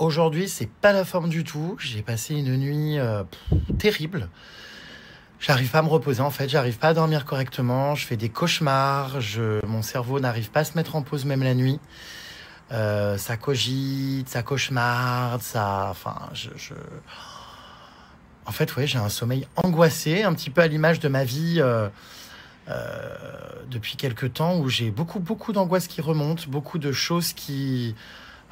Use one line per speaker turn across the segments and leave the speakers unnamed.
Aujourd'hui, c'est pas la forme du tout. J'ai passé une nuit terrible. J'arrive pas à me reposer en fait, j'arrive pas à dormir correctement, je fais des cauchemars, mon cerveau n'arrive pas à se mettre en pause même la nuit. Ça cogite, ça cauchemarde, ça... Enfin, En fait, ouais, j'ai un sommeil angoissé, un petit peu à l'image de ma vie depuis quelques temps où j'ai beaucoup d'angoisse qui remonte, beaucoup de choses qui...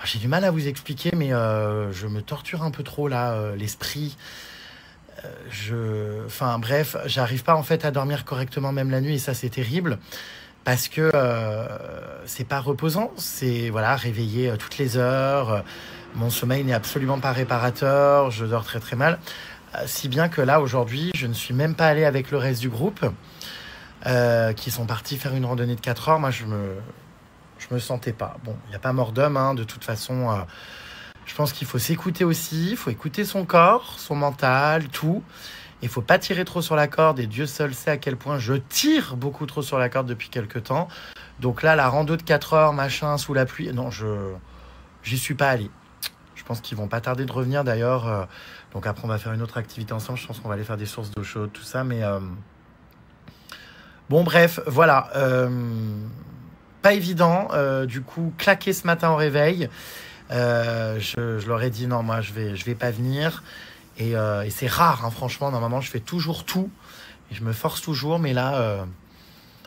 J'ai du mal à vous expliquer, mais je me torture un peu trop là, l'esprit. Enfin bref, j'arrive pas en fait à dormir correctement même la nuit et ça c'est terrible parce que c'est pas reposant, c'est voilà réveillé toutes les heures. Mon sommeil n'est absolument pas réparateur, je dors très mal. Si bien que là aujourd'hui, je ne suis même pas allé avec le reste du groupe qui sont partis faire une randonnée de 4 heures. Moi je me sentais pas. Bon, il n'y a pas mort d'homme, hein, de toute façon. Je pense qu'il faut s'écouter aussi, il faut écouter son corps, son mental, tout. Il faut pas tirer trop sur la corde et Dieu seul sait à quel point je tire beaucoup trop sur la corde depuis quelques temps. Donc là, la rando de 4 heures, machin, sous la pluie, non, j'y suis pas allé. Je pense qu'ils vont pas tarder de revenir d'ailleurs. Donc après, on va faire une autre activité ensemble. Je pense qu'on va aller faire des sources d'eau chaude, tout ça. Mais bon, bref, voilà. Pas évident. Du coup, claqué ce matin au réveil. Je leur ai dit non, moi je vais pas venir et c'est rare, hein, franchement. Normalement je fais toujours tout et je me force toujours, mais là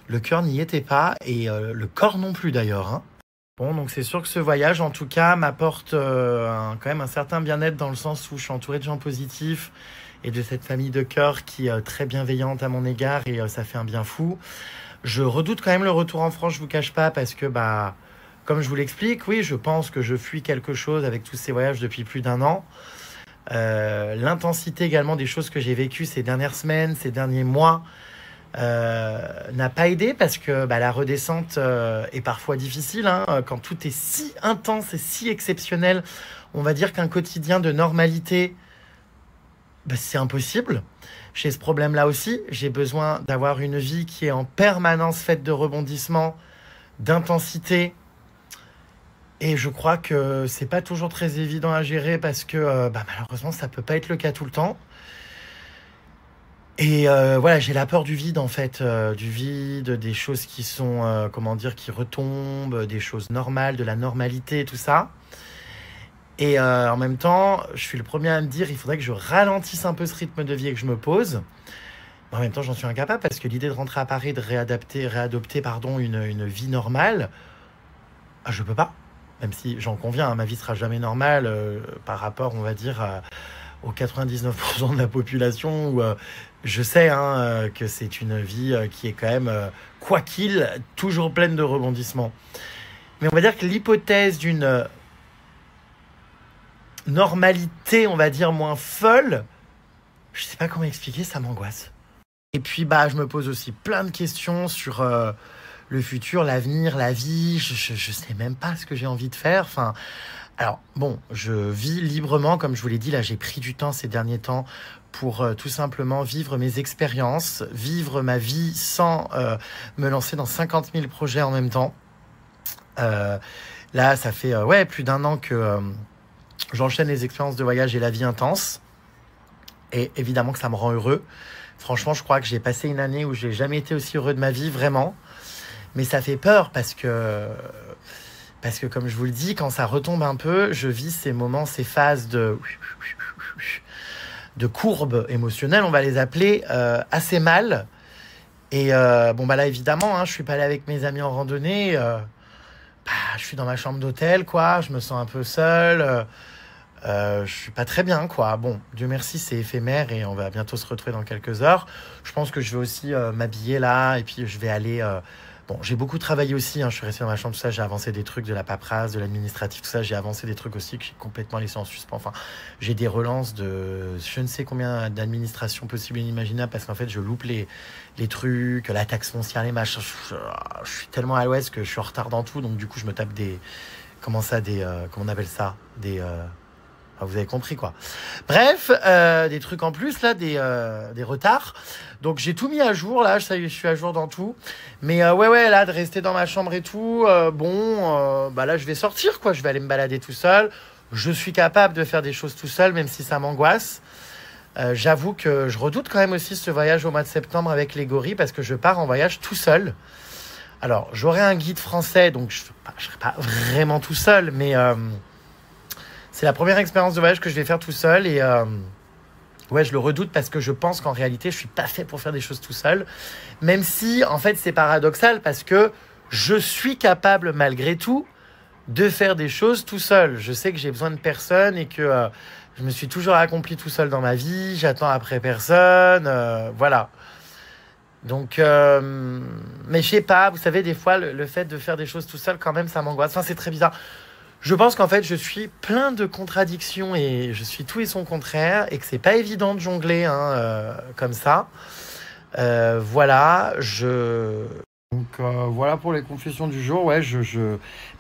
le cœur n'y était pas et le corps non plus d'ailleurs, hein. Bon, donc c'est sûr que ce voyage en tout cas m'apporte quand même un certain bien-être dans le sens où je suis entouré de gens positifs et de cette famille de cœur qui est très bienveillante à mon égard et ça fait un bien fou. Je redoute quand même le retour en France, je vous cache pas, parce que comme je vous l'explique, oui, je pense que je fuis quelque chose avec tous ces voyages depuis plus d'1 an. L'intensité également des choses que j'ai vécues ces dernières semaines, ces derniers mois, n'a pas aidé parce que la redescente est parfois difficile, hein, quand tout est si intense et si exceptionnel. On va dire qu'un quotidien de normalité, c'est impossible. J'ai ce problème-là aussi. J'ai besoin d'avoir une vie qui est en permanence faite de rebondissements, d'intensité. Et je crois que c'est pas toujours très évident à gérer parce que malheureusement ça peut pas être le cas tout le temps. Et voilà, j'ai la peur du vide en fait, du vide, des choses qui sont qui retombent, des choses normales, de la normalité, tout ça. Et en même temps, je suis le premier à me dire il faudrait que je ralentisse un peu ce rythme de vie et que je me pose. Mais en même temps, j'en suis incapable parce que l'idée de rentrer à Paris, de réadopter une vie normale, je peux pas. Même si j'en conviens, hein, ma vie sera jamais normale par rapport, on va dire, aux 99% de la population. Où je sais que c'est une vie qui est quand même, quoi qu'il, toujours pleine de rebondissements. Mais on va dire que l'hypothèse d'une normalité, on va dire, moins folle, je sais pas comment expliquer, ça m'angoisse. Et puis, je me pose aussi plein de questions sur... le futur, l'avenir, la vie, je sais même pas ce que j'ai envie de faire. Enfin, alors bon, je vis librement, comme je vous l'ai dit, là j'ai pris du temps ces derniers temps pour tout simplement vivre mes expériences, vivre ma vie sans me lancer dans 50 000 projets en même temps. Là, ça fait plus d'1 an que j'enchaîne les expériences de voyage et la vie intense. Et évidemment que ça me rend heureux. Franchement, je crois que j'ai passé une année où j'ai jamais été aussi heureux de ma vie, vraiment. Mais ça fait peur parce que, comme je vous le dis, quand ça retombe un peu, je vis ces moments, ces phases de courbes émotionnelles, on va les appeler, assez mal. Et là, évidemment, je suis pas allé avec mes amis en randonnée. Je suis dans ma chambre d'hôtel, quoi. Je me sens un peu seul. Je suis pas très bien, quoi. Bon, Dieu merci, c'est éphémère et on va bientôt se retrouver dans quelques heures. Je pense que je vais aussi m'habiller là et puis je vais aller... Bon, j'ai beaucoup travaillé aussi, je suis resté dans ma chambre, tout ça, j'ai avancé des trucs de la paperasse, de l'administratif, tout ça, j'ai avancé des trucs aussi que j'ai complètement laissé en suspens. Enfin, j'ai des relances de je ne sais combien d'administrations possibles et inimaginables parce qu'en fait, je loupe les trucs, la taxe foncière, les machins. Je suis tellement à l'ouest que je suis en retard dans tout, donc du coup, je me tape comment on appelle ça? Vous avez compris, quoi. Bref, des trucs en plus, là, des retards. Donc, j'ai tout mis à jour, là. Ça y est, je suis à jour dans tout. Mais là, de rester dans ma chambre et tout, là, je vais sortir, quoi. Je vais aller me balader tout seul. je suis capable de faire des choses tout seul, même si ça m'angoisse. J'avoue que je redoute quand même aussi ce voyage au mois de septembre avec les gorilles parce que je pars en voyage tout seul. Alors, j'aurai un guide français, donc je ne serai pas vraiment tout seul, mais c'est la première expérience de voyage que je vais faire tout seul et ouais, je le redoute parce que je pense qu'en réalité, je ne suis pas fait pour faire des choses tout seul, même si, en fait, c'est paradoxal parce que je suis capable, malgré tout, de faire des choses tout seul. Je sais que j'ai besoin de personne et que je me suis toujours accompli tout seul dans ma vie, j'attends après personne, voilà. Donc, mais je sais pas, vous savez, des fois, le fait de faire des choses tout seul, quand même, ça m'angoisse. Enfin, c'est très bizarre. Je pense qu'en fait, je suis plein de contradictions et je suis tout et son contraire et que c'est pas évident de jongler comme ça. Voilà, Donc, voilà pour les confessions du jour. Ouais,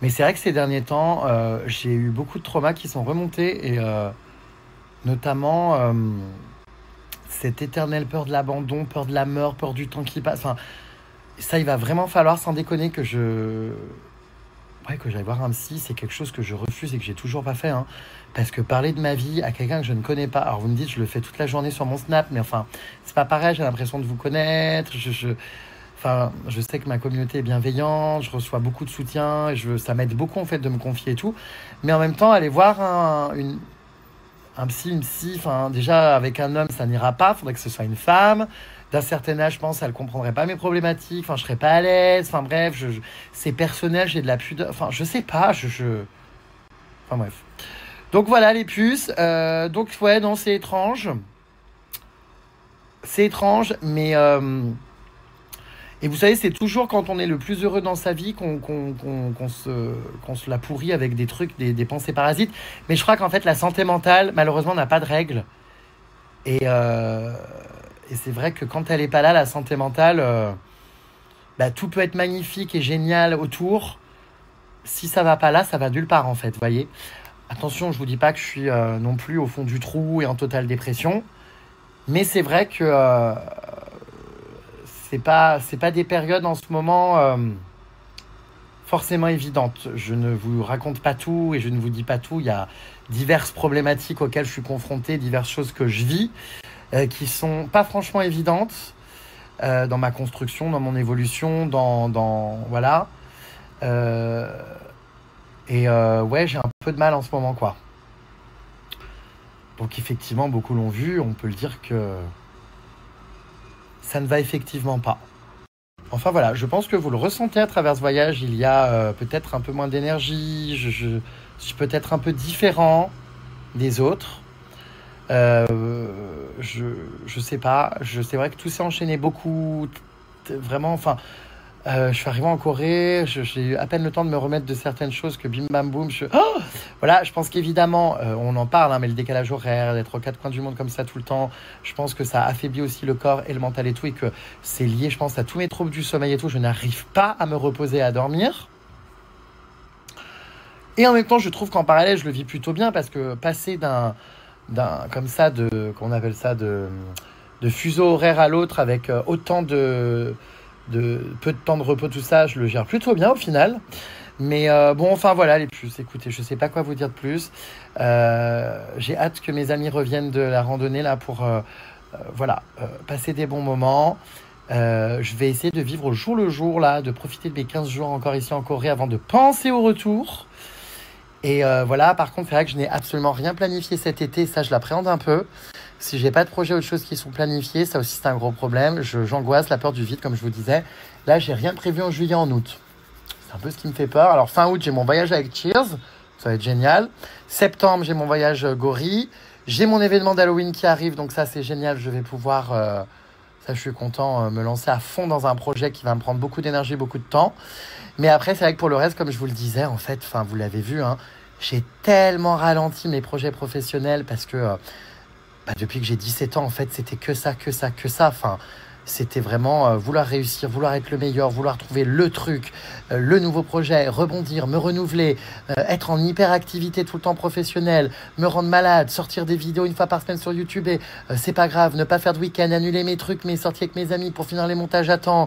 Mais c'est vrai que ces derniers temps, j'ai eu beaucoup de traumas qui sont remontés et notamment cette éternelle peur de l'abandon, peur de la mort, peur du temps qui passe. Enfin, ça, il va vraiment falloir, sans déconner, que j'aille voir un psy. C'est quelque chose que je refuse et que j'ai toujours pas fait. Hein. Parce que parler de ma vie à quelqu'un que je ne connais pas, alors vous me dites, je le fais toute la journée sur mon Snap, mais enfin, c'est pas pareil, j'ai l'impression de vous connaître. Enfin, je sais que ma communauté est bienveillante, je reçois beaucoup de soutien, et ça m'aide beaucoup en fait de me confier et tout. Mais en même temps, aller voir un psy, une psy, enfin déjà avec un homme, ça n'ira pas, il faudrait que ce soit une femme. D'un certain âge, je pense, elle ne comprendrait pas mes problématiques, enfin je serais pas à l'aise, enfin bref, c'est personnel, j'ai de la pudeur, enfin je sais pas, enfin bref. Donc voilà les puces, donc ouais, non, c'est étrange. C'est étrange, mais... Et vous savez, c'est toujours quand on est le plus heureux dans sa vie qu'on se la pourrit avec des trucs, des pensées parasites. Mais je crois qu'en fait, la santé mentale, malheureusement, n'a pas de règles. Et c'est vrai que quand elle n'est pas là, la santé mentale, tout peut être magnifique et génial autour. Si ça va pas là, ça va nulle part, en fait, vous voyez. Attention, je vous dis pas que je suis non plus au fond du trou et en totale dépression. Mais c'est vrai que... c'est pas des périodes en ce moment forcément évidentes. Je ne vous raconte pas tout et je ne vous dis pas tout. Il y a diverses problématiques auxquelles je suis confronté, diverses choses que je vis qui sont pas franchement évidentes dans ma construction, dans mon évolution, voilà. Ouais, j'ai un peu de mal en ce moment, quoi. Donc effectivement, beaucoup l'ont vu. On peut le dire que ça ne va effectivement pas. Enfin voilà, je pense que vous le ressentez à travers ce voyage. Il y a peut-être un peu moins d'énergie. Je suis peut-être un peu différent des autres. Je sais pas. C'est vrai que tout s'est enchaîné beaucoup. Vraiment, enfin... je suis arrivé en Corée, j'ai eu à peine le temps de me remettre de certaines choses que bim bam boum. Voilà, je pense qu'évidemment, on en parle, hein, mais le décalage horaire, d'être aux quatre coins du monde comme ça tout le temps, je pense que ça affaiblit aussi le corps et le mental et tout, et que c'est lié, je pense, à tous mes troubles du sommeil et tout. Je n'arrive pas à me reposer, à dormir. Et en même temps, je trouve qu'en parallèle, je le vis plutôt bien parce que passer comme ça, qu'on appelle ça, de fuseau horaire à l'autre avec autant de peu de temps de repos, tout ça, je le gère plutôt bien au final. Mais bon, enfin voilà les puces, écoutez, je sais pas quoi vous dire de plus. J'ai hâte que mes amis reviennent de la randonnée là pour passer des bons moments. Je vais essayer de vivre au jour le jour là, de profiter de mes 15 jours encore ici en Corée avant de penser au retour. Et voilà, par contre, c'est vrai que je n'ai absolument rien planifié cet été, ça je l'appréhende un peu. Si j'ai pas de projet ou de choses qui sont planifiées, ça aussi c'est un gros problème. J'angoisse, la peur du vide, comme je vous disais. Là, j'ai rien prévu en juillet, en août. C'est un peu ce qui me fait peur. Alors, fin août, j'ai mon voyage avec Cheers. Ça va être génial. Septembre, j'ai mon voyage Gorille. J'ai mon événement d'Halloween qui arrive. Donc ça, c'est génial. Je vais pouvoir, ça je suis content, me lancer à fond dans un projet qui va me prendre beaucoup d'énergie, beaucoup de temps. Mais après, c'est vrai que pour le reste, comme je vous le disais, en fait, vous l'avez vu, hein, j'ai tellement ralenti mes projets professionnels parce que... depuis que j'ai 17 ans, en fait, c'était que ça. Enfin, C'était vraiment vouloir réussir, vouloir être le meilleur, vouloir trouver le truc, le nouveau projet, rebondir, me renouveler, être en hyperactivité tout le temps professionnelle, me rendre malade, sortir des vidéos une fois par semaine sur YouTube et c'est pas grave, ne pas faire de week-end, annuler mes trucs, mes sorties avec mes amis pour finir les montages à temps,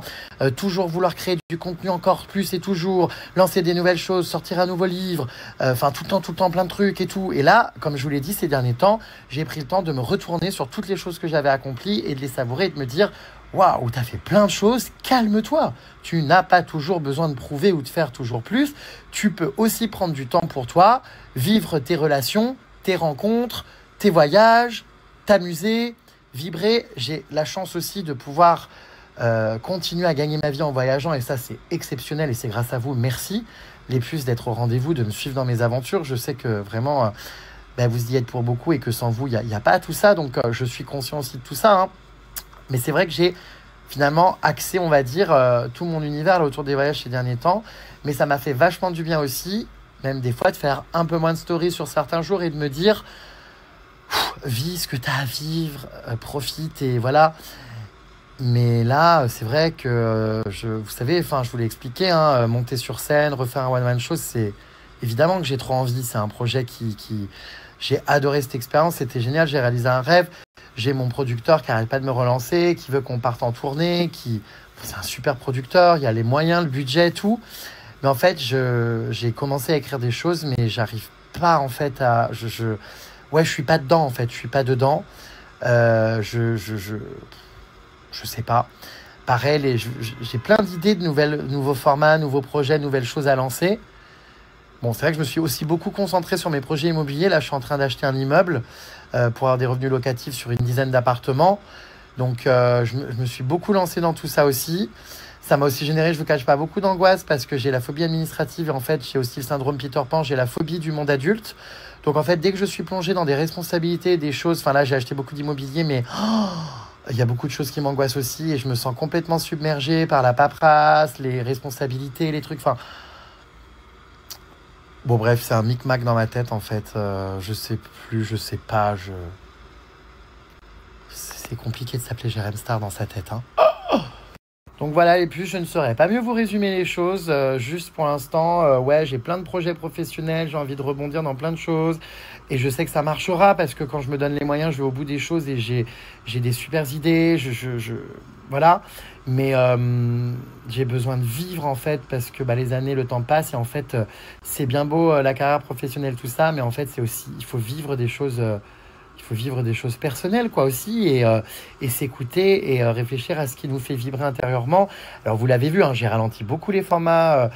toujours vouloir créer du contenu encore plus et toujours, lancer des nouvelles choses, sortir un nouveau livre, enfin tout le temps plein de trucs et tout. Et là, comme je vous l'ai dit ces derniers temps, j'ai pris le temps de me retourner sur toutes les choses que j'avais accomplies et de les savourer et de me dire waouh, t'as fait plein de choses, calme-toi. Tu n'as pas toujours besoin de prouver ou de faire toujours plus. Tu peux aussi prendre du temps pour toi, vivre tes relations, tes rencontres, tes voyages, t'amuser, vibrer. J'ai la chance aussi de pouvoir continuer à gagner ma vie en voyageant et ça, c'est exceptionnel et c'est grâce à vous. Merci les plus d'être au rendez-vous, de me suivre dans mes aventures. Je sais que vraiment, vous y êtes pour beaucoup et que sans vous, il n'y a pas tout ça. Donc, je suis conscient aussi de tout ça, hein. Mais c'est vrai que j'ai finalement axé, on va dire, tout mon univers là, autour des voyages ces derniers temps. Mais ça m'a fait vachement du bien aussi, même des fois, de faire un peu moins de stories sur certains jours et de me dire, vis ce que tu as à vivre, profite et voilà. Mais là, c'est vrai que, vous savez, je vous l'ai expliqué, hein, monter sur scène, refaire un one-man show, c'est évidemment que j'ai trop envie. C'est un projet qui... J'ai adoré cette expérience, c'était génial, j'ai réalisé un rêve. J'ai mon producteur qui n'arrête pas de me relancer, qui veut qu'on parte en tournée, c'est un super producteur, il y a les moyens, le budget, tout. Mais en fait, j'ai commencé à écrire des choses, mais j'arrive pas en fait à... je suis pas dedans en fait, je suis pas dedans. Je sais pas. Pareil, j'ai plein d'idées de nouveaux formats, nouveaux projets, nouvelles choses à lancer. Bon, c'est vrai que je me suis aussi beaucoup concentré sur mes projets immobiliers. Là, je suis en train d'acheter un immeuble pour avoir des revenus locatifs sur une dizaine d'appartements. Donc, je me suis beaucoup lancé dans tout ça aussi. Ça m'a aussi généré, je ne vous cache pas, beaucoup d'angoisse parce que j'ai la phobie administrative et en fait, j'ai aussi le syndrome Peter Pan, j'ai la phobie du monde adulte. Donc, en fait, dès que je suis plongé dans des responsabilités, des choses... Enfin, là, j'ai acheté beaucoup d'immobilier, mais... il y a beaucoup de choses qui m'angoissent aussi et je me sens complètement submergé par la paperasse, les responsabilités, les trucs... Enfin... Bon bref, c'est un micmac dans ma tête en fait. Je sais plus, je sais pas. C'est compliqué de s'appeler Jérém Star dans sa tête, hein. Donc voilà, et puis je ne saurais pas mieux vous résumer les choses. Juste pour l'instant, j'ai plein de projets professionnels, j'ai envie de rebondir dans plein de choses. Et je sais que ça marchera parce que quand je me donne les moyens, je vais au bout des choses et j'ai des super idées. Voilà. Mais j'ai besoin de vivre en fait parce que les années, le temps passe et en fait, c'est bien beau la carrière professionnelle, tout ça, mais en fait, c'est aussi, il faut vivre des choses. Il faut vivre des choses personnelles quoi aussi et s'écouter et réfléchir à ce qui nous fait vibrer intérieurement. Alors vous l'avez vu, hein, j'ai ralenti beaucoup les formats,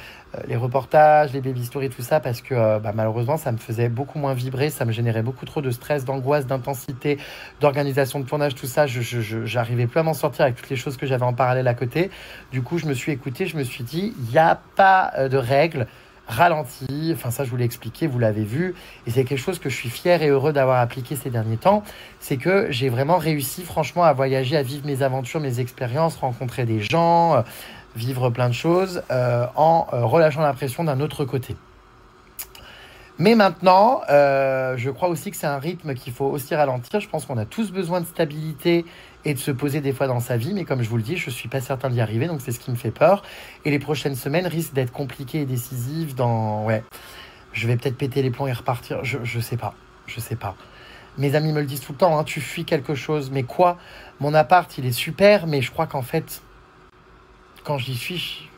les reportages, les baby stories, tout ça parce que malheureusement ça me faisait beaucoup moins vibrer, ça me générait beaucoup trop de stress, d'angoisse, d'intensité, d'organisation de tournage, tout ça. J'arrivais plus à m'en sortir avec toutes les choses que j'avais en parallèle à côté. Du coup je me suis écouté, je me suis dit il n'y a pas de règles. Ralenti, enfin ça je vous l'ai expliqué, vous l'avez vu et c'est quelque chose que je suis fier et heureux d'avoir appliqué ces derniers temps, c'est que j'ai vraiment réussi franchement à voyager, à vivre mes aventures, mes expériences, rencontrer des gens, vivre plein de choses en relâchant la pression d'un autre côté. Mais maintenant, je crois aussi que c'est un rythme qu'il faut aussi ralentir. Je pense qu'on a tous besoin de stabilité et de se poser des fois dans sa vie. Mais comme je vous le dis, je ne suis pas certain d'y arriver. Donc, c'est ce qui me fait peur. Et les prochaines semaines risquent d'être compliquées et décisives je vais peut-être péter les plombs et repartir. Je sais pas. Je sais pas. Mes amis me le disent tout le temps. Hein, tu fuis quelque chose. Mais quoi? Mon appart, il est super. Mais je crois qu'en fait, quand j'y suis...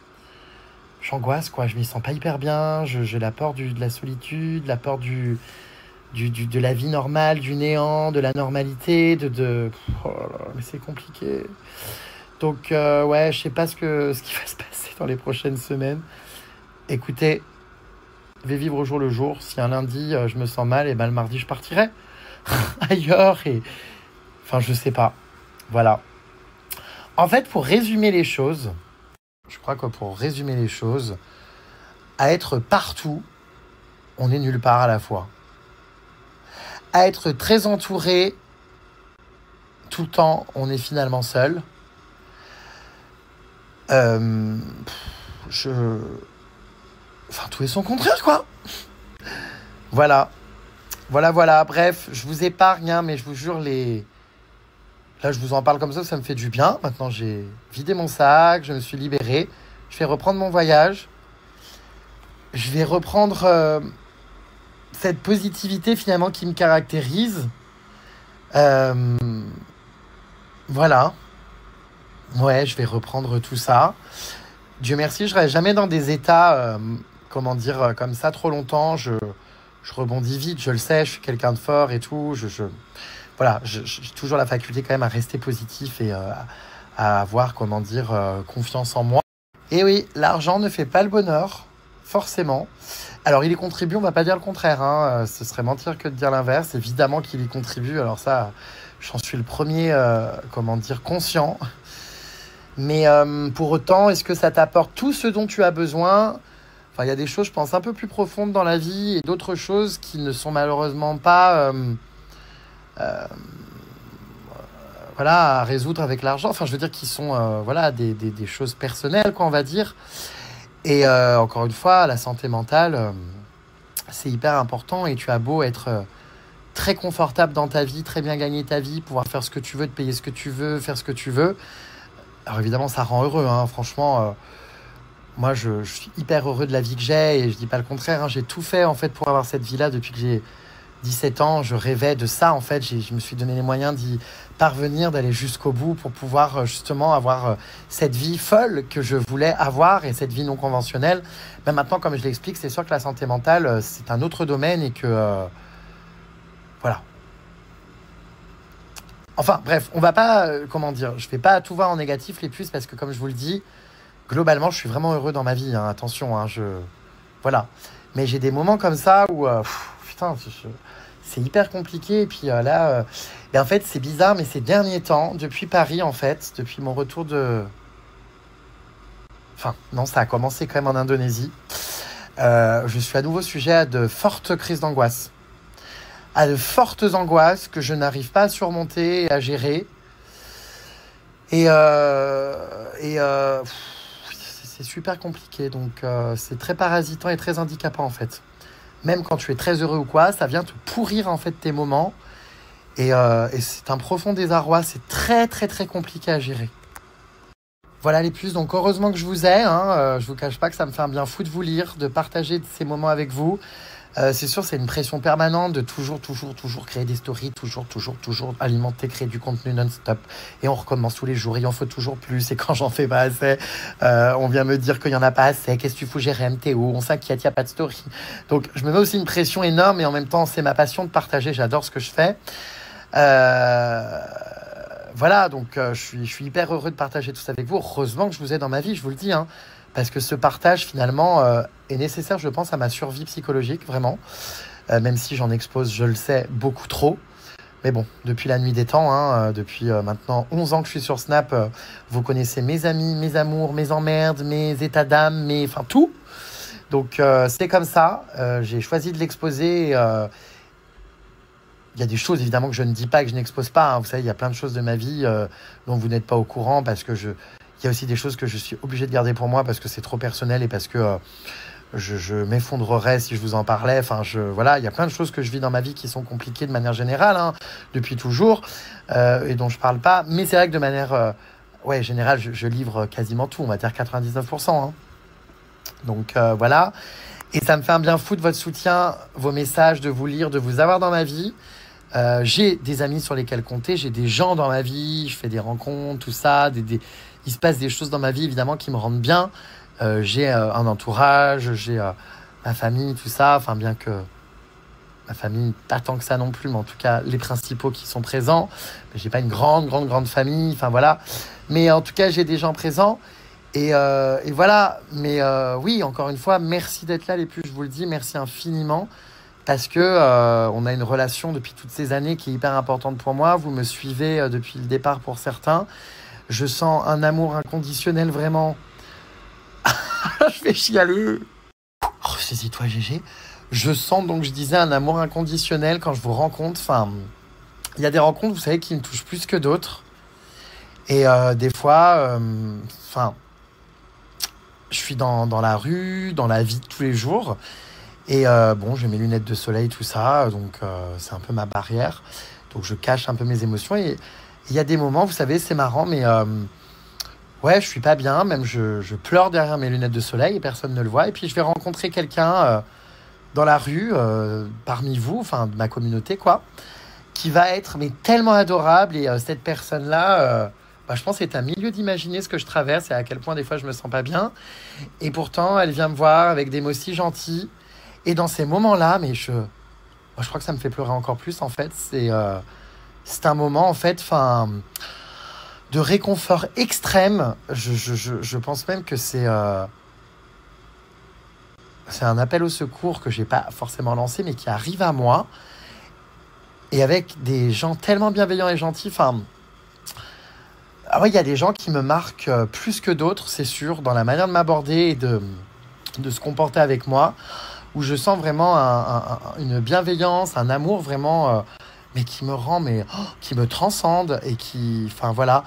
j'angoisse, quoi. Je m'y sens pas hyper bien. J'ai la peur de la solitude, la peur de la vie normale, du néant, de la normalité, oh là là, mais c'est compliqué. Donc, je sais pas ce qui va se passer dans les prochaines semaines. Écoutez, je vais vivre au jour le jour. Si un lundi, je me sens mal, et le mardi, je partirai ailleurs. Enfin, je sais pas. Voilà. En fait, pour résumer les choses... Je crois que pour résumer les choses, à être partout, on est nulle part à la fois. À être très entouré, tout le temps, on est finalement seul. Enfin, tout est son contraire, quoi. Voilà. Bref, je vous épargne, hein, mais je vous jure, les Là, je vous en parle comme ça me fait du bien. Maintenant, j'ai vidé mon sac, je me suis libéré. Je vais reprendre mon voyage. Je vais reprendre cette positivité finalement qui me caractérise. Euh, voilà. Ouais, je vais reprendre tout ça. Dieu merci, je reste jamais dans des états, comment dire, comme ça trop longtemps. Je rebondis vite, je le sais, je suis quelqu'un de fort et tout. Voilà, j'ai toujours la faculté quand même à rester positif et à avoir, comment dire, confiance en moi. Et oui, l'argent ne fait pas le bonheur, forcément. Alors, il y contribue, on va pas dire le contraire, hein. Ce serait mentir que de dire l'inverse. Évidemment qu'il y contribue. Alors ça, j'en suis le premier, comment dire, conscient. Mais pour autant, est-ce que ça t'apporte tout ce dont tu as besoin? Enfin, il y a des choses, je pense, un peu plus profondes dans la vie et d'autres choses qui ne sont malheureusement pas voilà, à résoudre avec l'argent. Enfin, je veux dire, qui sont voilà, des choses personnelles, quoi, on va dire. Et encore une fois, la santé mentale, c'est hyper important. Et tu as beau être très confortable dans ta vie, très bien gagner ta vie, pouvoir faire ce que tu veux, te payer ce que tu veux, faire ce que tu veux. Alors évidemment, ça rend heureux, hein. Franchement, moi, je suis hyper heureux de la vie que j'ai et je dis pas le contraire, hein. J'ai tout fait en fait pour avoir cette vie-là depuis que j'ai 17 ans. Je rêvais de ça en fait. Je me suis donné les moyens d'y parvenir, d'aller jusqu'au bout pour pouvoir justement avoir cette vie folle que je voulais avoir et cette vie non conventionnelle. Mais maintenant, comme je l'explique, c'est sûr que la santé mentale, c'est un autre domaine et que voilà. Enfin bref, on va pas, comment dire, je vais pas tout voir en négatif les puces parce que comme je vous le dis, globalement, je suis vraiment heureux dans ma vie, hein. Attention, hein, voilà. Mais j'ai des moments comme ça où, putain, c'est hyper compliqué. Et puis là, et en fait, c'est bizarre, mais ces derniers temps, depuis Paris, en fait, depuis mon retour de... Enfin, non, ça a commencé quand même en Indonésie. Je suis à nouveau sujet à de fortes crises d'angoisse. À de fortes angoisses que je n'arrive pas à surmonter et à gérer. Et c'est super compliqué. Donc, c'est très parasitant et très handicapant, en fait. Même quand tu es très heureux ou quoi, ça vient te pourrir, en fait, tes moments. Et c'est un profond désarroi. C'est très, très, très compliqué à gérer. Voilà les puces. Donc, heureusement que je vous ai. Hein. Je vous cache pas que ça me fait un bien fou de vous lire, de partager ces moments avec vous. C'est sûr, c'est une pression permanente de toujours créer des stories, toujours alimenter, créer du contenu non-stop. Et on recommence tous les jours, il en faut toujours plus. Et quand j'en fais pas assez, on vient me dire qu'il y en a pas assez. Qu'est-ce que tu fous, Jérém, t'es où? On s'inquiète, il n'y a pas de story. Donc, je me mets aussi une pression énorme et en même temps, c'est ma passion de partager. J'adore ce que je fais. Voilà, donc je suis hyper heureux de partager tout ça avec vous. Heureusement que je vous ai dans ma vie, je vous le dis, hein. Parce que ce partage, finalement, est nécessaire, je pense, à ma survie psychologique, vraiment. Même si j'en expose, je le sais, beaucoup trop. Mais bon, depuis la nuit des temps, hein, depuis maintenant 11 ans que je suis sur Snap, vous connaissez mes amis, mes amours, mes emmerdes, mes états d'âme, enfin tout. Donc, c'est comme ça. J'ai choisi de l'exposer. Il y a des choses, évidemment, que je ne dis pas, que je n'expose pas, hein. Vous savez, il y a plein de choses de ma vie dont vous n'êtes pas au courant parce que il y a aussi des choses que je suis obligé de garder pour moi parce que c'est trop personnel et parce que je m'effondrerais si je vous en parlais. Enfin, voilà, il y a plein de choses que je vis dans ma vie qui sont compliquées de manière générale, hein, depuis toujours, et dont je parle pas. Mais c'est vrai que de manière générale, je livre quasiment tout, on va dire 99%. Hein. Donc voilà. Et ça me fait un bien fou de votre soutien, vos messages, de vous lire, de vous avoir dans ma vie. J'ai des amis sur lesquels compter, j'ai des gens dans ma vie, je fais des rencontres, tout ça, il se passe des choses dans ma vie évidemment qui me rendent bien. J'ai un entourage, j'ai ma famille, tout ça, enfin bien que ma famille, pas tant que ça non plus, mais en tout cas les principaux qui sont présents. Mais j'ai pas une grande famille, enfin voilà. Mais en tout cas j'ai des gens présents et voilà. Mais oui, encore une fois, merci d'être là les plus, je vous le dis, merci infiniment. Parce que on a une relation depuis toutes ces années qui est hyper importante pour moi. Vous me suivez depuis le départ pour certains. Je sens un amour inconditionnel vraiment. Je vais chialer. Ressaisis-toi, GG. Je sens donc, je disais, un amour inconditionnel quand je vous rencontre. Enfin, il y a des rencontres, vous savez, qui me touchent plus que d'autres. Et des fois, je suis dans la rue, dans la vie de tous les jours. Et bon, j'ai mes lunettes de soleil, tout ça, donc c'est un peu ma barrière. Donc je cache un peu mes émotions. Et Il y a des moments, vous savez, c'est marrant, mais ouais, je suis pas bien. Même je pleure derrière mes lunettes de soleil et personne ne le voit. Et puis je vais rencontrer quelqu'un dans la rue, parmi vous, enfin de ma communauté, quoi, qui va être mais tellement adorable. Et cette personne-là, je pense que c'est un milieu d'imaginer ce que je traverse et à quel point des fois je me sens pas bien. Et pourtant, elle vient me voir avec des mots si gentils. Et dans ces moments-là, moi, je crois que ça me fait pleurer encore plus, en fait. C'est un moment, en fait, enfin, de réconfort extrême. Je pense même que c'est un appel au secours que j'ai pas forcément lancé, mais qui arrive à moi. Et avec des gens tellement bienveillants et gentils. Enfin, ah ouais, il y a des gens qui me marquent plus que d'autres, c'est sûr, dans la manière de m'aborder et de se comporter avec moi, où je sens vraiment une bienveillance, un amour vraiment, mais qui me rend, qui me transcende et qui, enfin voilà.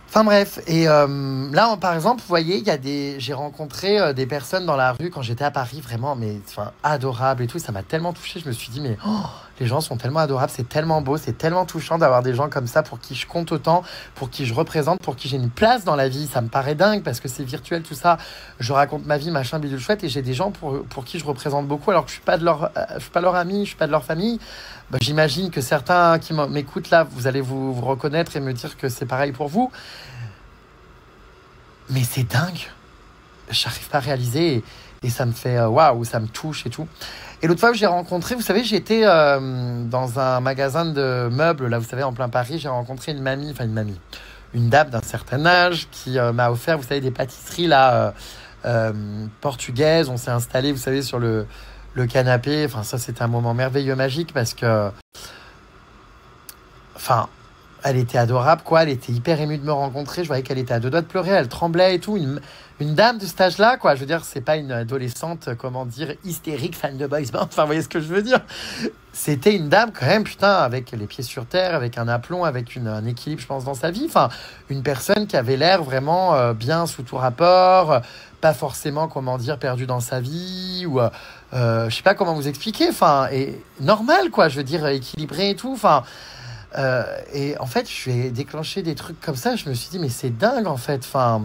Enfin bref, et là, par exemple, vous voyez, j'ai rencontré des personnes dans la rue quand j'étais à Paris, vraiment, mais enfin, adorables et tout, ça m'a tellement touché, je me suis dit, mais les gens sont tellement adorables, c'est tellement beau, c'est tellement touchant d'avoir des gens comme ça pour qui je compte autant, pour qui je représente, pour qui j'ai une place dans la vie, ça me paraît dingue parce que c'est virtuel tout ça, je raconte ma vie, machin, bidule chouette, et j'ai des gens pour qui je représente beaucoup, alors que je suis pas leur ami, je suis pas de leur famille. J'imagine que certains qui m'écoutent là, vous allez vous reconnaître et me dire que c'est pareil pour vous. Mais c'est dingue. J'arrive pas à réaliser et ça me fait waouh, ça me touche et tout. Et l'autre fois que j'ai rencontré, vous savez, j'étais dans un magasin de meubles, là, vous savez, en plein Paris, j'ai rencontré une dame d'un certain âge qui m'a offert, vous savez, des pâtisseries là, portugaises. On s'est installé, vous savez, sur le canapé. Enfin, ça, c'était un moment merveilleux, magique parce que, enfin, elle était adorable, quoi. Elle était hyper émue de me rencontrer. Je voyais qu'elle était à deux doigts de pleurer. Elle tremblait et tout. Une dame de cet âge-là, quoi. Je veux dire, c'est pas une adolescente, comment dire, hystérique, fan de boys band. Enfin, vous voyez ce que je veux dire. C'était une dame, quand même, putain, avec les pieds sur terre, avec un aplomb, avec un équilibre, je pense, dans sa vie. Enfin, une personne qui avait l'air vraiment bien sous tout rapport, pas forcément, comment dire, perdue dans sa vie, ou je sais pas comment vous expliquer. Enfin, et normal, quoi. Je veux dire, équilibré et tout. Enfin. Et en fait, je vais déclencher des trucs comme ça. Je me suis dit, mais c'est dingue, en fait. Enfin,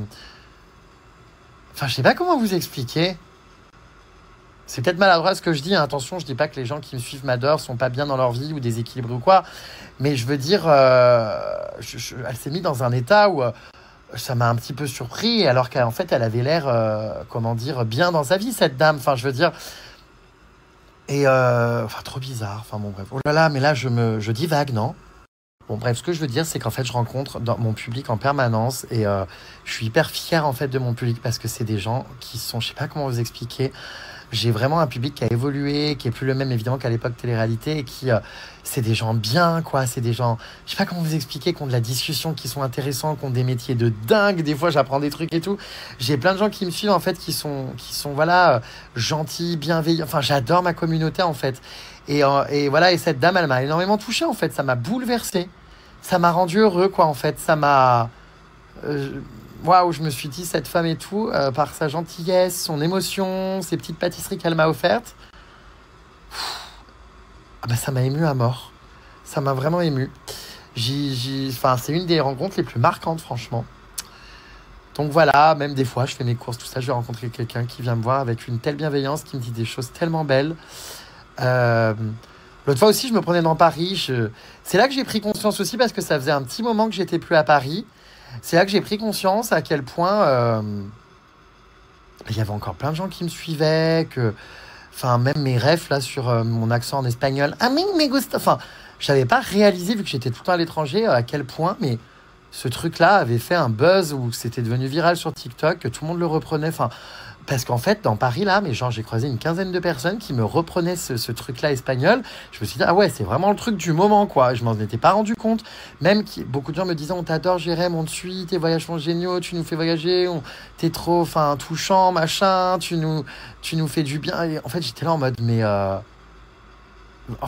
je sais pas comment vous expliquer. C'est peut-être maladroit ce que je dis. Hein. Attention, je dis pas que les gens qui me suivent m'adorent, sont pas bien dans leur vie ou déséquilibrés ou quoi. Mais je veux dire, elle s'est mise dans un état où ça m'a un petit peu surpris, alors qu'en fait, elle avait l'air, comment dire, bien dans sa vie, cette dame. Enfin, je veux dire. Et trop bizarre. Enfin, bon, bref. Oh là là, mais là, je divague, non? Bon, bref, ce que je veux dire, c'est qu'en fait, je rencontre dans mon public en permanence et je suis hyper fier en fait de mon public parce que c'est des gens qui sont, je sais pas comment vous expliquer, j'ai vraiment un public qui a évolué, qui est plus le même évidemment qu'à l'époque télé-réalité et qui, c'est des gens bien, quoi, c'est des gens, je sais pas comment vous expliquer, qui ont de la discussion, qui sont intéressants, qui ont des métiers de dingue, des fois j'apprends des trucs et tout. J'ai plein de gens qui me suivent en fait, qui sont voilà, gentils, bienveillants, enfin j'adore ma communauté en fait. Et voilà, et cette dame, elle m'a énormément touché en fait, ça m'a bouleversé. Ça m'a rendu heureux, quoi, en fait. Ça m'a... Waouh, je me suis dit, cette femme et tout, par sa gentillesse, son émotion, ces petites pâtisseries qu'elle m'a offertes, ça m'a ému à mort. Ça m'a vraiment ému. Enfin, c'est une des rencontres les plus marquantes, franchement. Donc voilà, même des fois, je fais mes courses, tout ça, je vais rencontrer quelqu'un qui vient me voir avec une telle bienveillance, qui me dit des choses tellement belles. L'autre fois aussi, je me prenais dans Paris. C'est là que j'ai pris conscience aussi, parce que ça faisait un petit moment que j'étais plus à Paris. C'est là que j'ai pris conscience à quel point il y avait encore plein de gens qui me suivaient, enfin, même mes refs là sur mon accent en espagnol. Ah, mais me gusta. Enfin, j'avais pas réalisé, vu que j'étais tout le temps à l'étranger, à quel point, mais ce truc-là avait fait un buzz où c'était devenu viral sur TikTok, que tout le monde le reprenait. Enfin, parce qu'en fait, dans Paris, là, mais genre, j'ai croisé une quinzaine de personnes qui me reprenaient ce truc-là espagnol. Je me suis dit, ah ouais, c'est vraiment le truc du moment, quoi. Je m'en étais pas rendu compte. Même beaucoup de gens me disaient, on t'adore, Jérém, on te suit, tes voyages sont géniaux, tu nous fais voyager, t'es trop, enfin, touchant, machin, tu nous fais du bien. Et en fait, j'étais là en mode, mais en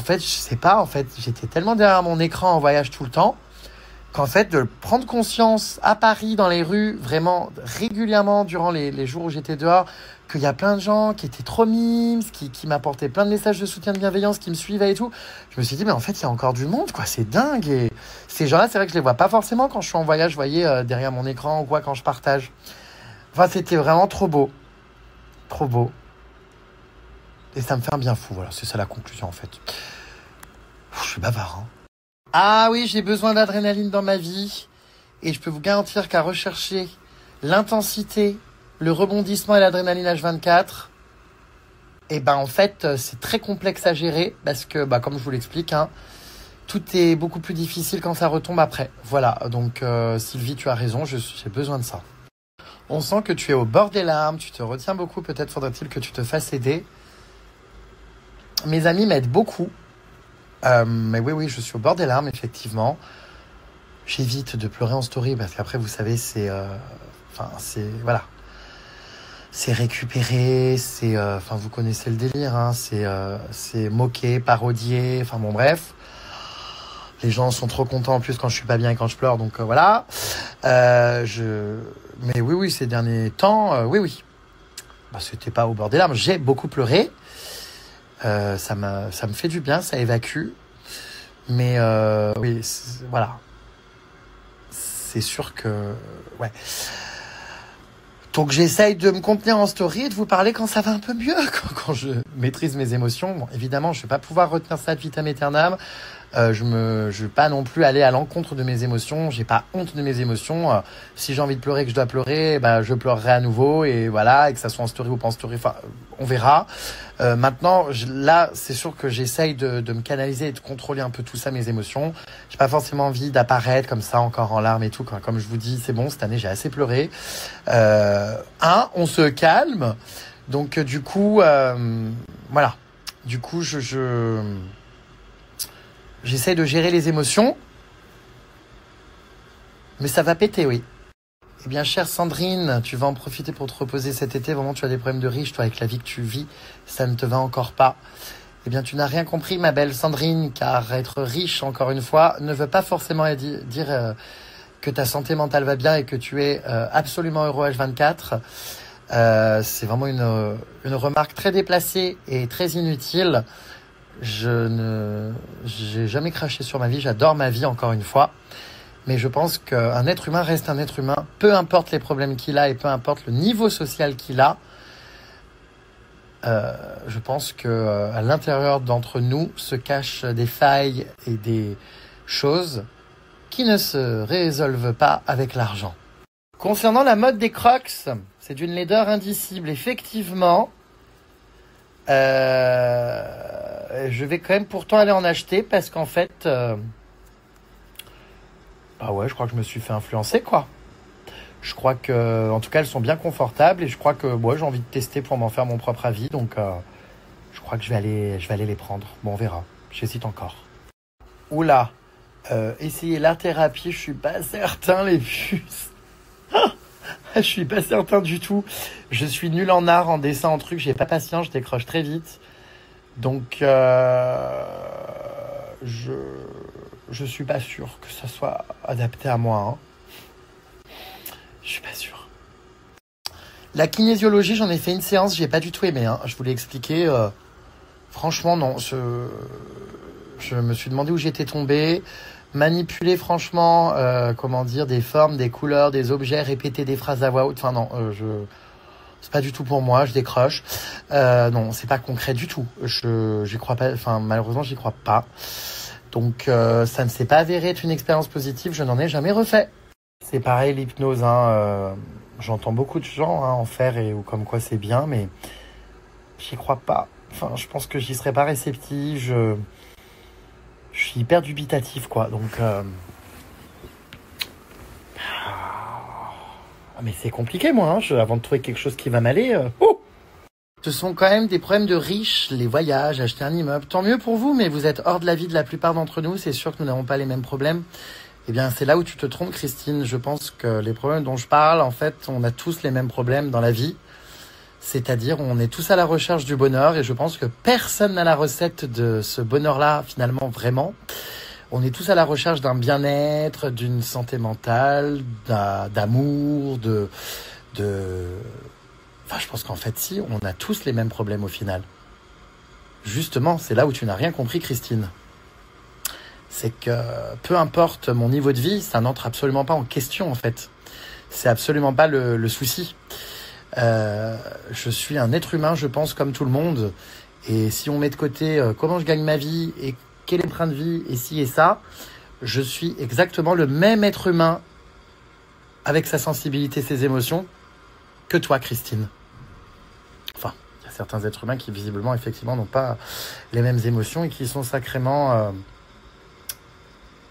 fait, je sais pas, en fait, j'étais tellement derrière mon écran en voyage tout le temps qu'en fait, de prendre conscience à Paris, dans les rues, vraiment régulièrement, durant les jours où j'étais dehors, qu'il y a plein de gens qui étaient trop mimes, qui m'apportaient plein de messages de soutien, de bienveillance, qui me suivaient et tout. Je me suis dit, mais en fait, il y a encore du monde, quoi, c'est dingue. Et ces gens-là, c'est vrai que je les vois pas forcément quand je suis en voyage, vous voyez, derrière mon écran ou quoi, quand je partage. Enfin, c'était vraiment trop beau. Trop beau. Et ça me fait un bien fou, voilà, c'est ça la conclusion, en fait. Je suis bavard, hein. Ah oui, j'ai besoin d'adrénaline dans ma vie. Et je peux vous garantir qu'à rechercher l'intensité, le rebondissement et l'adrénaline H24, et ben en fait, c'est très complexe à gérer parce que, comme je vous l'explique, hein, tout est beaucoup plus difficile quand ça retombe après. Voilà, donc Sylvie, tu as raison, j'ai besoin de ça. On sent que tu es au bord des larmes, tu te retiens beaucoup, peut-être faudrait-il que tu te fasses aider. Mes amis m'aident beaucoup. Mais oui, je suis au bord des larmes, effectivement. J'évite de pleurer en story parce qu'après, vous savez, voilà. C'est récupéré, vous connaissez le délire, hein, c'est moqué, parodié, enfin bon, bref. Les gens sont trop contents en plus quand je suis pas bien et quand je pleure, donc voilà. Mais oui, ces derniers temps, oui. C'était pas au bord des larmes, j'ai beaucoup pleuré. Ça me fait du bien, ça évacue. Mais oui, voilà. C'est sûr que... Ouais. Donc j'essaye de me contenir en story et de vous parler quand ça va un peu mieux, quand je maîtrise mes émotions. Bon, évidemment, je ne vais pas pouvoir retenir ça de vitam aeternam. Je vais pas non plus aller à l'encontre de mes émotions. J'ai pas honte de mes émotions. Si j'ai envie de pleurer, que je dois pleurer, je pleurerai à nouveau et voilà, et que ça soit en story ou pas en story, on verra. Maintenant, là, c'est sûr que j'essaye de me canaliser et de contrôler un peu tout ça, mes émotions. J'ai pas forcément envie d'apparaître comme ça, encore en larmes et tout. Comme je vous dis, c'est bon, cette année, j'ai assez pleuré. On se calme. Donc, du coup, voilà. Du coup, j'essaye de gérer les émotions, mais ça va péter, oui. Eh bien, chère Sandrine, tu vas en profiter pour te reposer cet été. Vraiment, tu as des problèmes de riche, toi, avec la vie que tu vis. Ça ne te va encore pas. Eh bien, tu n'as rien compris, ma belle Sandrine, car être riche, encore une fois, ne veut pas forcément dire que ta santé mentale va bien et que tu es absolument heureux H24. C'est vraiment une remarque très déplacée et très inutile. J'ai jamais craché sur ma vie, j'adore ma vie encore une fois, mais je pense qu'un être humain reste un être humain, peu importe les problèmes qu'il a et peu importe le niveau social qu'il a. Je pense que à l'intérieur d'entre nous se cachent des failles et des choses qui ne se résolvent pas avec l'argent. Concernant la mode des Crocs, c'est d'une laideur indicible, effectivement. Je vais quand même pourtant aller en acheter parce qu'en fait, je crois que je me suis fait influencer, quoi. Je crois que, en tout cas, elles sont bien confortables et je crois que, j'ai envie de tester pour m'en faire mon propre avis. Donc, je crois que je vais aller les prendre. Bon, on verra. J'hésite encore. Oula, essayer l'art thérapie, je suis pas certain, les puces. Je suis pas certain du tout. Je suis nul en art, en dessin, en trucs. J'ai pas patience, je décroche très vite. Donc, je suis pas sûr que ça soit adapté à moi. Hein. Je suis pas sûr. La kinésiologie, j'en ai fait une séance, j'ai pas du tout aimé. Hein. Je vous l'ai expliqué. Franchement, non. Je me suis demandé où j'étais tombé. Manipuler, franchement, des formes, des couleurs, des objets, répéter des phrases à voix haute. Enfin, non, c'est pas du tout pour moi, je décroche. Non, c'est pas concret du tout. J'y crois pas, malheureusement, j'y crois pas. Donc, ça ne s'est pas avéré être une expérience positive, je n'en ai jamais refait. C'est pareil, l'hypnose, hein, j'entends beaucoup de gens en faire ou comme quoi c'est bien, mais j'y crois pas. Enfin, je pense que j'y serais pas réceptif, je suis hyper dubitatif, quoi. Donc, mais c'est compliqué, moi, hein, avant de trouver quelque chose qui va m'aller. Ce sont quand même des problèmes de riches, les voyages, acheter un immeuble. Tant mieux pour vous, mais vous êtes hors de la vie de la plupart d'entre nous. C'est sûr que nous n'avons pas les mêmes problèmes. Eh bien, c'est là où tu te trompes, Christine. Je pense que les problèmes dont je parle, en fait, on a tous les mêmes problèmes dans la vie. C'est-à-dire, on est tous à la recherche du bonheur et je pense que personne n'a la recette de ce bonheur-là, finalement, vraiment. On est tous à la recherche d'un bien-être, d'une santé mentale, d'amour, Enfin, je pense qu'en fait, si, on a tous les mêmes problèmes au final. Justement, c'est là où tu n'as rien compris, Christine. C'est que peu importe mon niveau de vie, ça n'entre absolument pas en question, en fait. C'est absolument pas le souci. Je suis un être humain, je pense, comme tout le monde. Et si on met de côté comment je gagne ma vie et quel est le train de vie et ci et ça, je suis exactement le même être humain avec sa sensibilité, ses émotions que toi, Christine. Enfin, il y a certains êtres humains qui visiblement, effectivement, n'ont pas les mêmes émotions et qui sont sacrément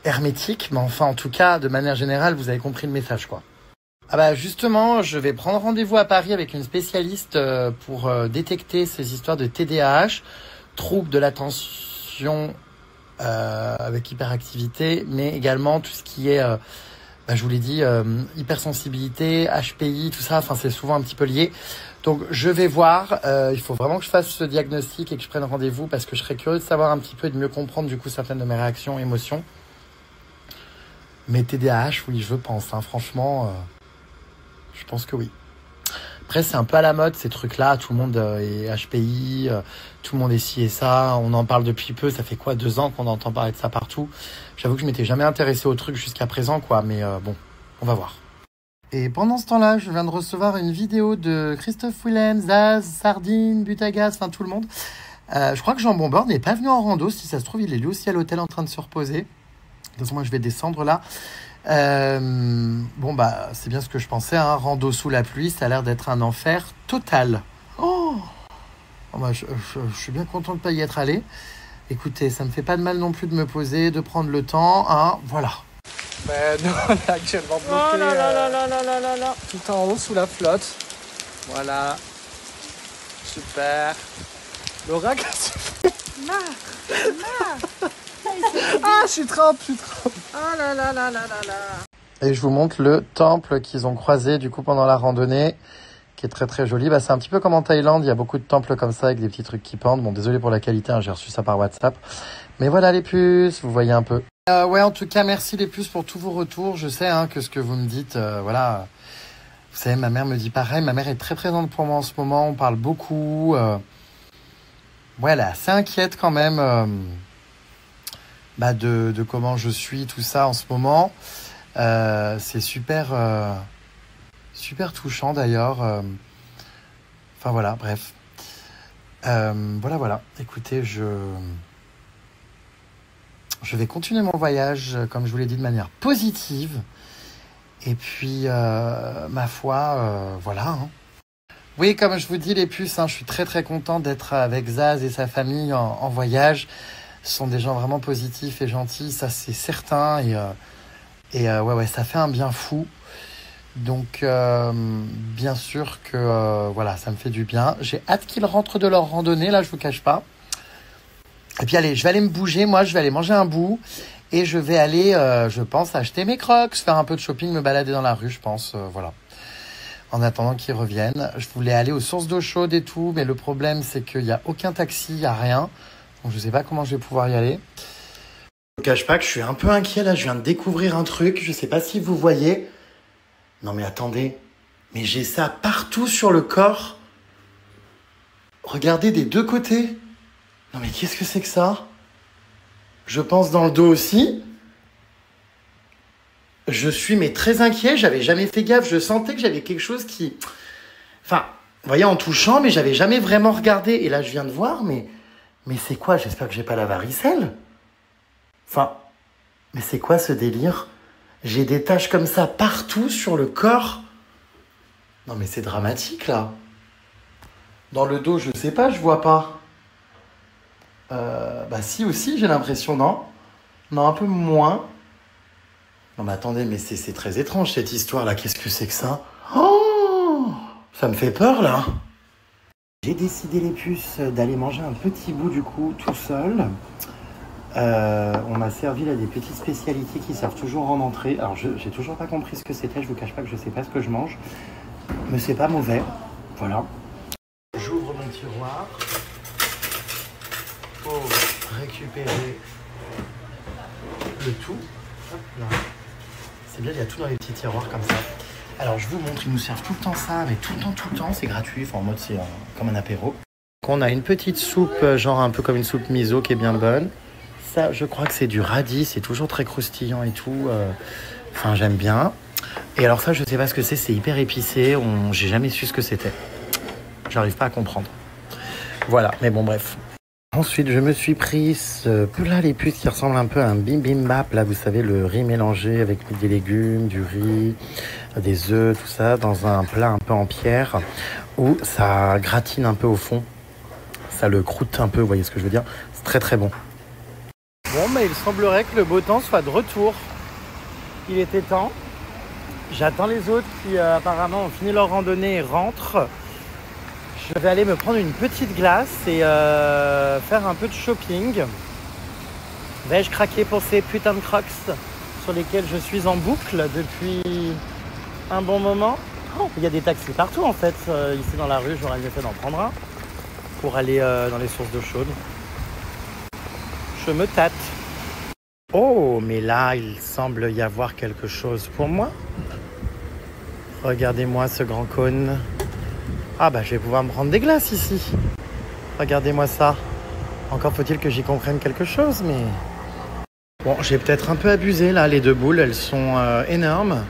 hermétiques. Mais enfin, en tout cas, de manière générale, vous avez compris le message, quoi. Ah bah justement, je vais prendre rendez-vous à Paris avec une spécialiste pour détecter ces histoires de TDAH, troubles de l'attention avec hyperactivité, mais également tout ce qui est, je vous l'ai dit, hypersensibilité, HPI, tout ça, enfin c'est souvent un petit peu lié. Donc je vais voir, il faut vraiment que je fasse ce diagnostic et que je prenne rendez-vous parce que je serais curieux de savoir un petit peu et de mieux comprendre du coup certaines de mes réactions, émotions. Mais TDAH, oui, je pense, hein, franchement... je pense que oui. Après, c'est un peu à la mode, ces trucs-là. Tout le monde est HPI, tout le monde est ci et ça. On en parle depuis peu. Ça fait quoi, 2 ans qu'on entend parler de ça partout. J'avoue que je m'étais jamais intéressé au truc jusqu'à présent, quoi. Mais bon, on va voir. Et pendant ce temps-là, je viens de recevoir une vidéo de Christophe Willem, Zaz, Sardine, Butagaz, enfin tout le monde. Je crois que Jean Bombord n'est pas venu en rando. Si ça se trouve, il est lui aussi à l'hôtel en train de se reposer. De toute façon, moi, je vais descendre là. Bon bah c'est bien ce que je pensais, hein. Rando sous la pluie, ça a l'air d'être un enfer total. Oh, bah, je suis bien content de ne pas y être allé. Écoutez, ça me fait pas de mal non plus de me poser, de prendre le temps, hein. Voilà. Ben nous on est actuellement bloqué tout en haut sous la flotte. Voilà. Super. Laura, qu'est-ce que tu fais? Ah, je suis trempe. Oh là là là là là là. Et je vous montre le temple qu'ils ont croisé du coup pendant la randonnée, qui est très très joli. Bah, c'est un petit peu comme en Thaïlande, il y a beaucoup de temples comme ça avec des petits trucs qui pendent. Bon, désolé pour la qualité, hein, j'ai reçu ça par WhatsApp. Mais voilà les puces, vous voyez un peu. Ouais, en tout cas, merci les puces pour tous vos retours. Je sais hein, que ce que vous me dites, voilà. Vous savez, ma mère me dit pareil. Ma mère est très présente pour moi en ce moment. On parle beaucoup. Ouais, elle est assez inquiète quand même. De comment je suis, tout ça en ce moment. C'est super touchant d'ailleurs. Enfin voilà, bref. Voilà. Écoutez, je vais continuer mon voyage, comme je vous l'ai dit, de manière positive. Et puis, ma foi, voilà. Hein. Oui, comme je vous dis, les puces, hein, je suis très très content d'être avec Zaz et sa famille en voyage. Ce sont des gens vraiment positifs et gentils, ça c'est certain. Ouais, ça fait un bien fou. Donc, bien sûr que voilà, ça me fait du bien. J'ai hâte qu'ils rentrent de leur randonnée, là, je vous cache pas. Et puis allez, je vais aller me bouger, moi, je vais aller manger un bout. Et je vais aller, je pense, acheter mes Crocs, faire un peu de shopping, me balader dans la rue, je pense, voilà. En attendant qu'ils reviennent. Je voulais aller aux sources d'eau chaude et tout, mais le problème, c'est qu'il n'y a aucun taxi, il n'y a rien. Donc, je ne sais pas comment je vais pouvoir y aller. Je ne cache pas que je suis un peu inquiet, là. Je viens de découvrir un truc. Je ne sais pas si vous voyez. Non, mais attendez. Mais j'ai ça partout sur le corps. Regardez des deux côtés. Non, mais qu'est-ce que c'est que ça? Je pense dans le dos aussi. Je suis mais très inquiet. J'avais jamais fait gaffe. Je sentais que j'avais quelque chose qui... Enfin, vous voyez, en touchant, mais j'avais jamais vraiment regardé. Et là, je viens de voir, mais c'est quoi? J'espère que j'ai pas la varicelle. Enfin, mais c'est quoi ce délire? J'ai des taches comme ça partout sur le corps. Non, mais c'est dramatique, là. Dans le dos, je sais pas, je vois pas. Si aussi, j'ai l'impression, non? Non, un peu moins. Non, mais attendez, mais c'est très étrange, cette histoire-là. Qu'est-ce que c'est que ça? Oh! Ça me fait peur, là. J'ai décidé, les puces, d'aller manger un petit bout, du coup, tout seul. On m'a servi là des petites spécialités qui servent toujours en entrée. Alors j'ai toujours pas compris ce que c'était, je vous cache pas que je sais pas ce que je mange. Mais c'est pas mauvais. Voilà. J'ouvre mon tiroir pour récupérer le tout. Hop là. C'est bien, il y a tout dans les petits tiroirs comme ça. Alors je vous montre, ils nous servent tout le temps ça, mais tout le temps, c'est gratuit. Enfin, en mode, c'est comme un apéro. Donc, on a une petite soupe, genre un peu comme une soupe miso qui est bien bonne. Ça, je crois que c'est du radis, c'est toujours très croustillant et tout. Enfin, j'aime bien. Et alors ça, je sais pas ce que c'est hyper épicé. J'ai jamais su ce que c'était. J'arrive pas à comprendre. Voilà, mais bon, bref. Ensuite, je me suis pris ce plat les puces qui ressemble un peu à un bibimbap. Là, vous savez, le riz mélangé avec des légumes, du riz, des œufs, tout ça, dans un plat un peu en pierre où ça gratine un peu au fond. Ça le croûte un peu, vous voyez ce que je veux dire? C'est très très bon. Bon, mais il semblerait que le beau temps soit de retour. Il était temps. J'attends les autres qui apparemment ont fini leur randonnée et rentrent. Je vais aller me prendre une petite glace et faire un peu de shopping. Vais-je craquer pour ces putains de Crocs sur lesquels je suis en boucle depuis un bon moment? Oh, il y a des taxis partout en fait. Ici dans la rue, j'aurais mieux fait d'en prendre un pour aller dans les sources d'eau chaude. Je me tâte. Oh, mais là, il semble y avoir quelque chose pour moi. Regardez-moi ce grand cône. Ah bah, je vais pouvoir me prendre des glaces ici. Regardez-moi ça. Encore faut-il que j'y comprenne quelque chose, mais... Bon, j'ai peut-être un peu abusé, là. Les deux boules, elles sont énormes.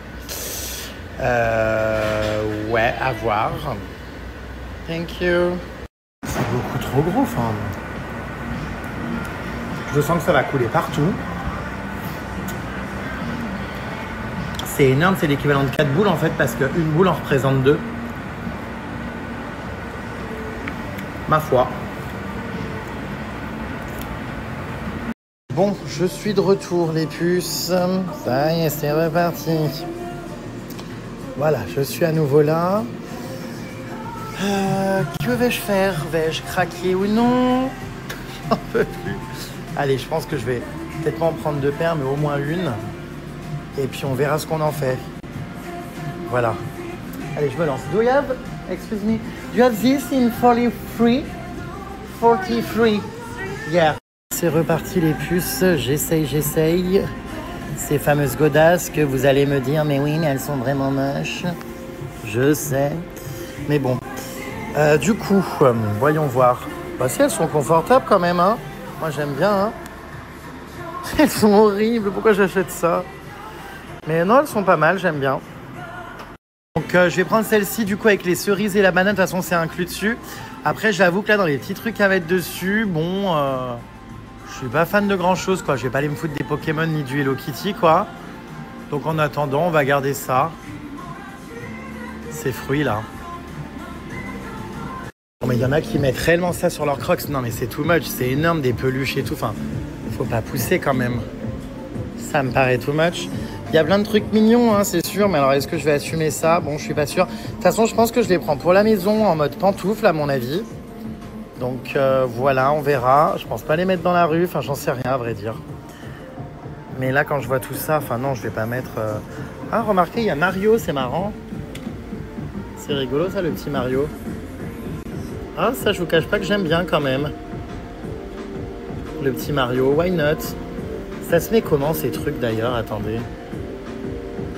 Ouais, à voir. Thank you. C'est beaucoup trop gros, enfin... Je sens que ça va couler partout. C'est énorme, c'est l'équivalent de 4 boules en fait, parce qu'une boule en représente 2. Ma foi. Bon, je suis de retour les puces. Ça y est, c'est reparti. Voilà, je suis à nouveau là. Que vais-je faire? Vais-je craquer ou non? J'en peux plus. Allez, je pense que je vais peut-être pas en prendre 2 paires, mais au moins une. Et puis on verra ce qu'on en fait. Voilà. Allez, je me lance. Do you have, excuse me, do you have this in 43? 43. Yeah. C'est reparti les puces. J'essaye. Ces fameuses godasses que vous allez me dire, mais oui, mais elles sont vraiment moches. Je sais. Mais bon. Du coup, voyons voir. Bah si, elles sont confortables quand même, hein. Moi, j'aime bien, hein. Elles sont horribles. Pourquoi j'achète ça? Mais non, elles sont pas mal, j'aime bien. Donc je vais prendre celle-ci du coup avec les cerises et la banane, de toute façon c'est inclus dessus. Après j'avoue que là dans les petits trucs à mettre dessus, bon, je suis pas fan de grand chose quoi. Je vais pas aller me foutre des Pokémon ni du Hello Kitty quoi. Donc en attendant on va garder ça. Ces fruits là. Bon, mais il y en a qui mettent réellement ça sur leurs Crocs. Non mais c'est too much, c'est énorme, des peluches et tout. Enfin, faut pas pousser quand même. Ça me paraît too much. Il y a plein de trucs mignons, hein, c'est sûr, mais alors est-ce que je vais assumer ça? Bon, je suis pas sûr. De toute façon, je pense que je les prends pour la maison en mode pantoufle, à mon avis. Donc voilà, on verra. Je pense pas les mettre dans la rue, enfin j'en sais rien à vrai dire. Mais là, quand je vois tout ça, enfin non, je vais pas mettre... Ah, remarquez, il y a Mario, c'est marrant. C'est rigolo ça, le petit Mario. Ah, ça, je vous cache pas que j'aime bien quand même. Le petit Mario, why not? Ça se met comment ces trucs d'ailleurs? Attendez.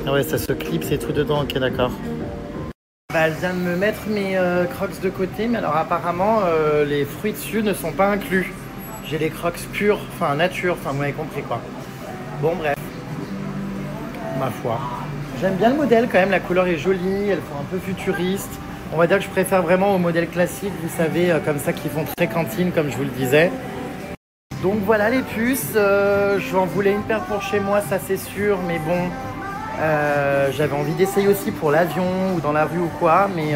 Ah ouais, ça se clipse et tout dedans, ok d'accord. Bah, elle vient de me mettre mes Crocs de côté, mais alors apparemment les fruits dessus ne sont pas inclus. J'ai les Crocs purs, enfin nature, enfin vous m'avez compris quoi. Bon bref, ma foi. J'aime bien le modèle quand même, la couleur est jolie, elles font un peu futuriste. On va dire que je préfère vraiment au modèle classique, vous savez, comme ça qui font très cantine comme je vous le disais. Donc voilà les puces, j'en voulais une paire pour chez moi, ça c'est sûr, mais bon... j'avais envie d'essayer aussi pour l'avion ou dans la rue ou quoi, mais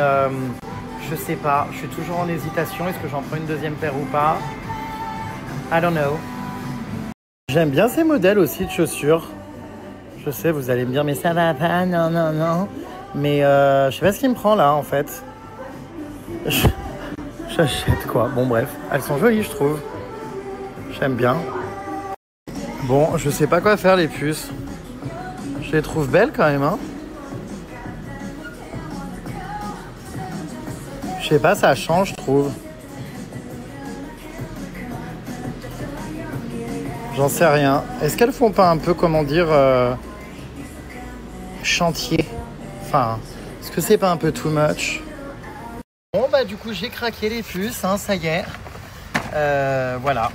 je sais pas, je suis toujours en hésitation, est-ce que j'en prends une deuxième paire ou pas? I don't know. J'aime bien ces modèles aussi de chaussures. Je sais, vous allez me dire, mais ça va pas, non, non, non. Mais je sais pas ce qui me prend là en fait. J'achète quoi, bon bref, elles sont jolies je trouve. J'aime bien. Bon, je sais pas quoi faire les puces. Je les trouve belles quand même, hein. Je sais pas, ça change, je trouve. J'en sais rien. Est-ce qu'elles font pas un peu, comment dire, chantier? Enfin, est-ce que c'est pas un peu too much? Bon, bah du coup, j'ai craqué les puces, hein, ça y est. Voilà.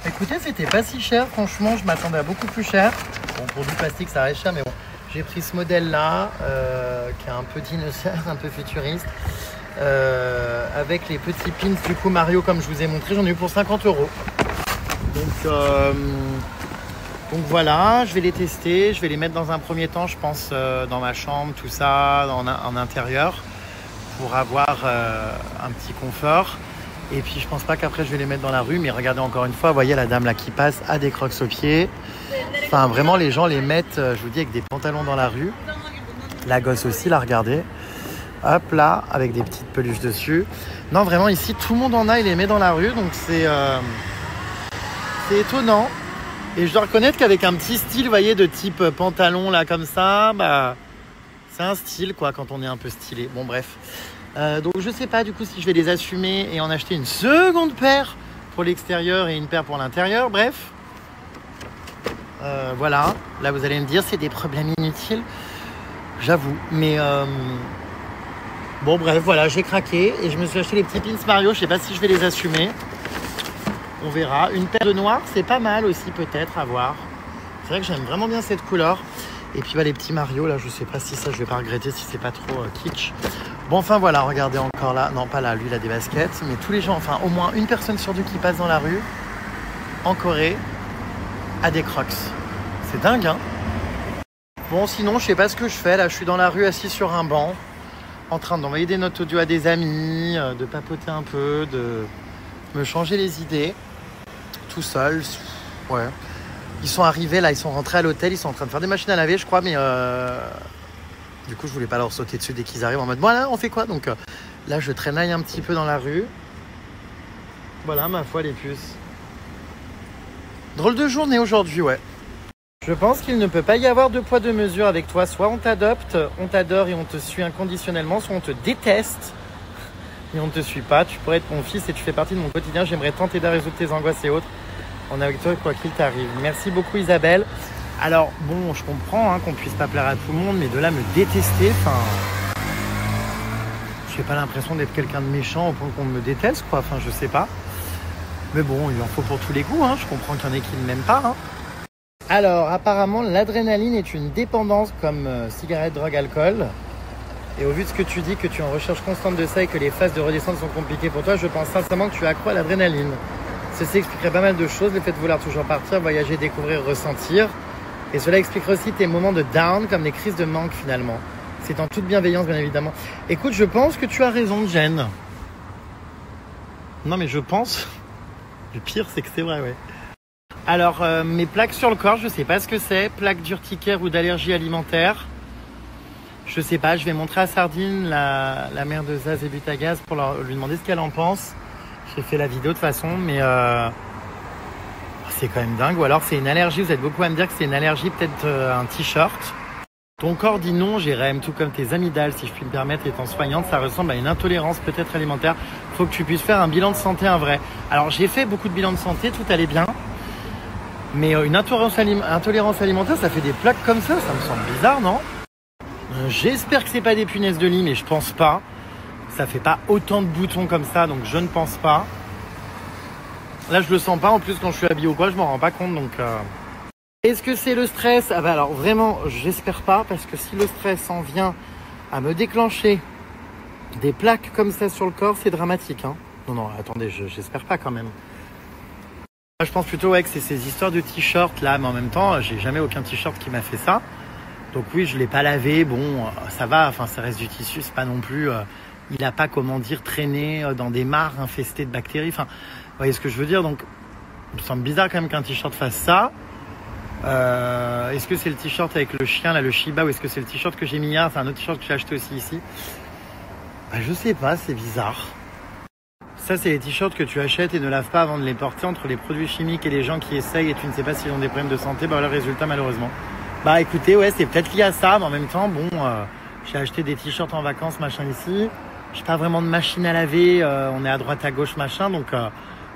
Écoutez, c'était pas si cher, franchement, je m'attendais à beaucoup plus cher. Bon, pour du plastique, ça reste cher, mais bon. J'ai pris ce modèle-là, qui est un peu dinosaure, un peu futuriste. Avec les petits pins du coup Mario comme je vous ai montré, j'en ai eu pour 50 €. Donc voilà, je vais les tester, je vais les mettre dans un premier temps, je pense, dans ma chambre, tout ça, en intérieur, pour avoir un petit confort. Et puis je pense pas qu'après je vais les mettre dans la rue, mais regardez encore une fois, vous voyez la dame là qui passe a des crocs aux pieds. Enfin vraiment les gens les mettent, je vous dis, avec des pantalons dans la rue. La gosse aussi, là regardez. Hop là, avec des petites peluches dessus. Non vraiment ici tout le monde en a, il les met dans la rue, donc c'est étonnant. Et je dois reconnaître qu'avec un petit style, vous voyez, de type pantalon là comme ça, bah c'est un style quoi quand on est un peu stylé. Bon bref. Donc je sais pas du coup si je vais les assumer et en acheter une seconde paire pour l'extérieur et une paire pour l'intérieur. Bref. Voilà. Là vous allez me dire c'est des problèmes inutiles. J'avoue. Mais bon bref voilà, j'ai craqué et je me suis acheté les petits pins Mario. Je sais pas si je vais les assumer. On verra. Une paire de noir, c'est pas mal aussi peut-être à voir. C'est vrai que j'aime vraiment bien cette couleur. Et puis bah, les petits Mario, là, je sais pas si ça, je vais pas regretter si c'est pas trop kitsch. Bon, enfin voilà, regardez encore là. Non, pas là, lui, il a des baskets. Mais tous les gens, enfin au moins une personne sur deux qui passe dans la rue, en Corée, a des crocs. C'est dingue, hein? Bon, sinon, je sais pas ce que je fais. Là, je suis dans la rue assis sur un banc, en train d'envoyer des notes audio à des amis, de papoter un peu, de me changer les idées. Tout seul, ouais. Ils sont arrivés là, ils sont rentrés à l'hôtel, ils sont en train de faire des machines à laver, je crois, mais du coup, je voulais pas leur sauter dessus dès qu'ils arrivent en mode voilà, on fait quoi? Donc là, je traînaille un petit peu dans la rue. Voilà, ma foi, les puces. Drôle de journée aujourd'hui, ouais. Je pense qu'il ne peut pas y avoir deux poids deux mesures avec toi. Soit on t'adopte, on t'adore et on te suit inconditionnellement, soit on te déteste et on ne te suit pas. Tu pourrais être mon fils et tu fais partie de mon quotidien. J'aimerais tant t'aider à résoudre tes angoisses et autres. On est avec toi quoi qu'il t'arrive. Merci beaucoup Isabelle. Alors bon, je comprends hein, qu'on puisse pas plaire à tout le monde, mais de là me détester, enfin, j'ai pas l'impression d'être quelqu'un de méchant au point qu'on me déteste quoi. Enfin, je sais pas. Mais bon, il en faut pour tous les goûts. Hein. Je comprends qu'il y en ait qui ne m'aiment pas. Hein. Alors apparemment, l'adrénaline est une dépendance comme cigarette, drogue, alcool. Et au vu de ce que tu dis, que tu es en recherche constante de ça et que les phases de redescente sont compliquées pour toi, je pense sincèrement que tu es accro à l'adrénaline. Ceci expliquerait pas mal de choses, le fait de vouloir toujours partir, voyager, découvrir, ressentir. Et cela expliquerait aussi tes moments de down, comme des crises de manque finalement. C'est en toute bienveillance, bien évidemment. Écoute, je pense que tu as raison, Jen. Non, mais je pense. Le pire, c'est que c'est vrai, ouais. Alors, mes plaques sur le corps, je sais pas ce que c'est. Plaques d'urticaire ou d'allergie alimentaire. Je sais pas, je vais montrer à Sardine, la mère de Zaz et Butagaz, pour lui demander ce qu'elle en pense. J'ai fait la vidéo de toute façon, mais c'est quand même dingue. Ou alors c'est une allergie, vous êtes beaucoup à me dire que c'est une allergie, peut-être un t-shirt. Ton corps dit non, Jérém, tout comme tes amygdales, si je puis me permettre, étant soignante, ça ressemble à une intolérance peut-être alimentaire. Faut que tu puisses faire un bilan de santé, un vrai. Alors j'ai fait beaucoup de bilans de santé, tout allait bien. Mais une intolérance alimentaire, ça fait des plaques comme ça me semble bizarre, non? J'espère que c'est pas des punaises de lit, mais je pense pas. Ça fait pas autant de boutons comme ça, donc je ne pense pas. Là, je le sens pas. En plus, quand je suis habillé ou quoi, je m'en rends pas compte. Donc, est-ce que c'est le stress? Ah bah alors vraiment, j'espère pas, parce que si le stress en vient à me déclencher des plaques comme ça sur le corps, c'est dramatique. Hein. Non, attendez, j'espère pas quand même. Moi, je pense plutôt ouais, que c'est ces histoires de t-shirt là, mais en même temps, j'ai jamais aucun t-shirt qui m'a fait ça. Donc oui, je l'ai pas lavé. Bon, ça va. Enfin, ça reste du tissu, c'est pas non plus. Il n'a pas, comment dire, traîné dans des mares infestées de bactéries. Enfin, vous voyez ce que je veux dire? Donc, il me semble bizarre quand même qu'un t-shirt fasse ça. Est-ce que c'est le t-shirt avec le chien, là, le Shiba, ou est-ce que c'est le t-shirt que j'ai mis hier? C'est un autre t-shirt que j'ai acheté aussi ici. Bah, je sais pas, c'est bizarre. Ça, c'est les t-shirts que tu achètes et ne laves pas avant de les porter entre les produits chimiques et les gens qui essayent et tu ne sais pas s'ils ont des problèmes de santé. Bah, voilà le résultat, malheureusement. Bah, écoutez, ouais, c'est peut-être lié à ça, mais en même temps, bon, j'ai acheté des t-shirts en vacances, machin, ici. J'ai pas vraiment de machine à laver, on est à droite à gauche machin, donc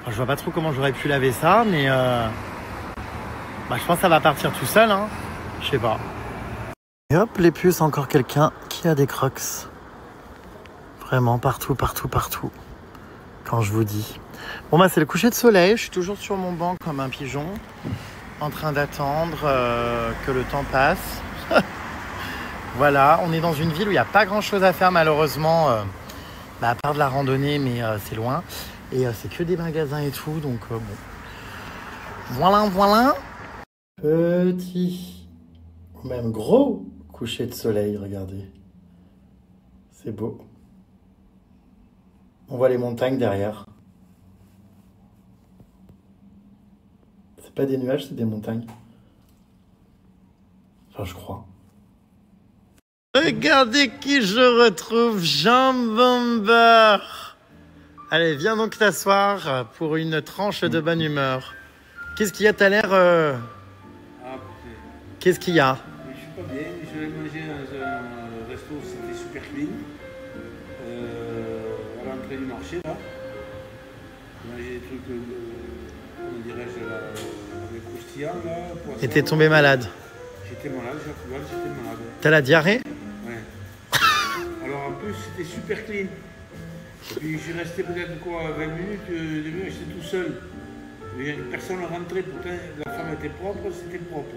je vois pas trop comment j'aurais pu laver ça, mais Bah, je pense que ça va partir tout seul, hein. Je sais pas. Et hop, les puces, encore quelqu'un qui a des Crocs. Vraiment, partout, partout, partout. Quand je vous dis. Bon, bah, c'est le coucher de soleil. Je suis toujours sur mon banc comme un pigeon, en train d'attendre que le temps passe. Voilà, on est dans une ville où il n'y a pas grand-chose à faire, malheureusement, à part de la randonnée, mais c'est loin. Et c'est que des magasins et tout, donc bon. Voilà, voilà. Petit, ou même gros coucher de soleil, regardez. C'est beau. On voit les montagnes derrière. C'est pas des nuages, c'est des montagnes. Enfin, je crois. Regardez qui je retrouve, Jean Bomber. Allez, viens donc t'asseoir pour une tranche de bonne humeur. Qu'est-ce qu'il y a? T'as l'air... Qu'est-ce qu'il y a?
Je suis pas bien, je vais manger dans un resto, c'était super clean. À l'entrée du marché, là. J'ai mangé des trucs, comment dirais-je, avec croustillants, là. Poisson.
Et t'es tombé malade?
J'étais malade, j'étais malade.
T'as la diarrhée?
Ouais. Alors en plus, c'était super clean. Et puis je suis resté peut-être quoi, 20 minutes, demi, j'étais tout seul. Et personne ne rentrait, pourtant la femme était propre, c'était propre.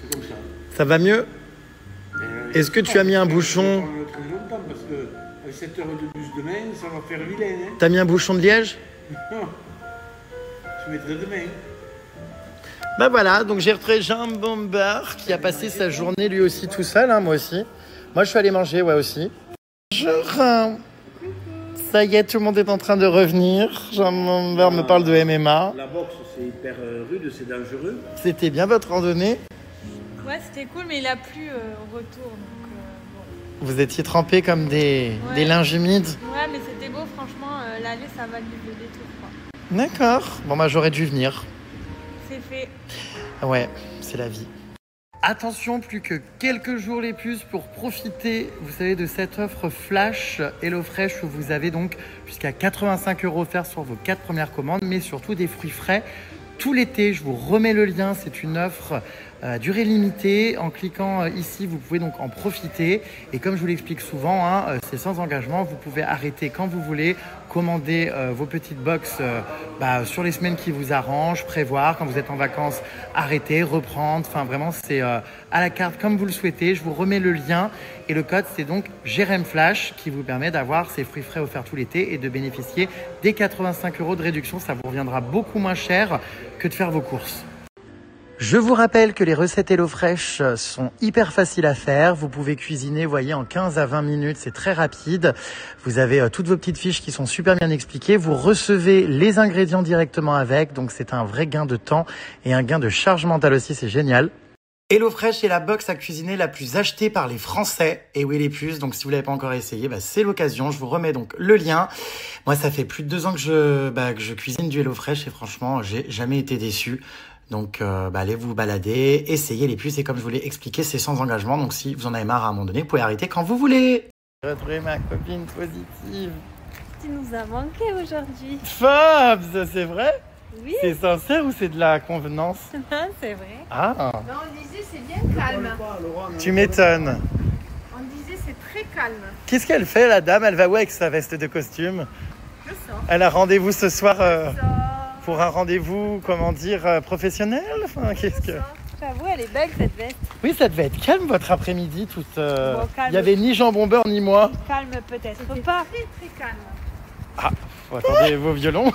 C'est comme ça.
Ça va mieux? Est-ce que tu as mis un bouchon?
Ça va très longtemps parce que à 7 heures de bus demain, ça va faire vilain. Hein.
T'as mis un bouchon de liège?
Non, je mettrai demain.
Bah voilà, donc j'ai retrouvé Jean Bomber qui a passé sa journée lui aussi tout seul, hein, moi aussi. Moi je suis allé manger, ouais aussi. Bonjour. Ça y est, tout le monde est en train de revenir. Jean Bomber me parle de MMA.
La boxe c'est hyper rude, c'est dangereux.
C'était bien votre randonnée?
Ouais, c'était cool, mais il a plu au retour. Donc, bon.
Vous étiez trempés comme des linges humides?
Ouais, mais c'était beau, franchement. L'aller, ça valide le détour, quoi.
D'accord. Bon, bah j'aurais dû venir.
C'est fait.
Ouais, c'est la vie. Attention, plus que quelques jours les puces pour profiter, vous savez, de cette offre flash HelloFresh où vous avez donc jusqu'à 85 € offerts sur vos 4 premières commandes, mais surtout des fruits frais tout l'été. Je vous remets le lien, c'est une offre à durée limitée. En cliquant ici, vous pouvez donc en profiter. Et comme je vous l'explique souvent, hein, c'est sans engagement. Vous pouvez arrêter quand vous voulez, commander vos petites box sur les semaines qui vous arrangent, prévoir quand vous êtes en vacances, arrêter, reprendre. Enfin, vraiment, c'est à la carte comme vous le souhaitez. Je vous remets le lien. Et le code, c'est donc Jérém Flash qui vous permet d'avoir ces fruits frais offerts tout l'été et de bénéficier des 85 € de réduction. Ça vous reviendra beaucoup moins cher que de faire vos courses. Je vous rappelle que les recettes HelloFresh sont hyper faciles à faire. Vous pouvez cuisiner, vous voyez, en 15 à 20 minutes. C'est très rapide. Vous avez toutes vos petites fiches qui sont super bien expliquées. Vous recevez les ingrédients directement avec. Donc, c'est un vrai gain de temps et un gain de charge mentale aussi. C'est génial. HelloFresh est la box à cuisiner la plus achetée par les Français. Et oui, les puces. Donc, si vous l'avez pas encore essayé, c'est l'occasion. Je vous remets donc le lien. Moi, ça fait plus de 2 ans que je cuisine du HelloFresh et franchement, j'ai jamais été déçu. Donc, allez vous balader, essayez les puces. Et comme je vous l'ai expliqué, c'est sans engagement. Donc, si vous en avez marre à un moment donné, vous pouvez arrêter quand vous voulez. J'ai retrouvé ma copine positive.
Tu nous as manqué aujourd'hui.
Fabs, c'est vrai?
Oui.
C'est sincère ou c'est de la convenance?
C'est vrai.
Ah.
Non, on disait c'est bien calme.
Tu m'étonnes.
On disait c'est très calme.
Qu'est-ce qu'elle fait, la dame? Elle va où avec sa veste de costume?
Je sors.
Elle a rendez-vous ce soir
Je sors.
pour un rendez-vous, comment dire, professionnel? Enfin, qu'est-ce que...
J'avoue, elle est belle cette veste.
Oui, ça devait être calme votre après-midi. Toute.
Bon, calme.
Il n'y avait ni Jean Bomber ni moi.
Calme peut-être
C'était
pas.
très très calme.
Ah, faut attendre vos violons.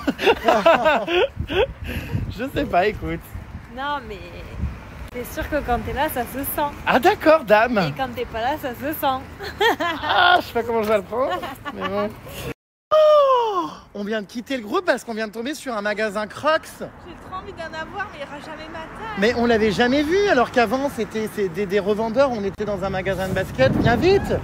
Je sais pas, écoute.
Non, mais c'est sûr que quand t'es là, ça se sent.
Ah d'accord, dame.
Et quand t'es pas là, ça se sent.
Ah, je sais pas comment je vais le prendre, mais bon. Oh, on vient de quitter le groupe parce qu'on vient de tomber sur un magasin Crocs.
J'ai trop envie d'en avoir, mais il n'y aura jamais ma taille.
Mais on l'avait jamais vu, alors qu'avant c'était des revendeurs, on était dans un magasin de basket. Viens vite.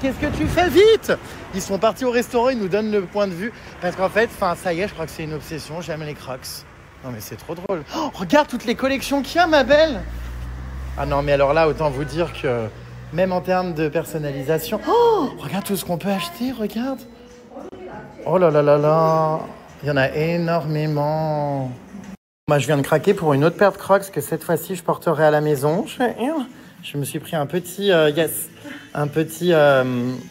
Qu'est-ce que tu fais? Vite! Ils sont partis au restaurant, ils nous donnent le point de vue. Parce qu'en fait, ça y est, je crois que c'est une obsession, j'aime les Crocs. Non mais c'est trop drôle. Oh, regarde toutes les collections qu'il y a, ma belle! Ah non, mais alors là, autant vous dire que même en termes de personnalisation... Oh, regarde tout ce qu'on peut acheter, regarde! Oh là là là là! Il y en a énormément! Bah, je viens de craquer pour une autre paire de Crocs que cette fois-ci je porterai à la maison. Je me suis pris un petit,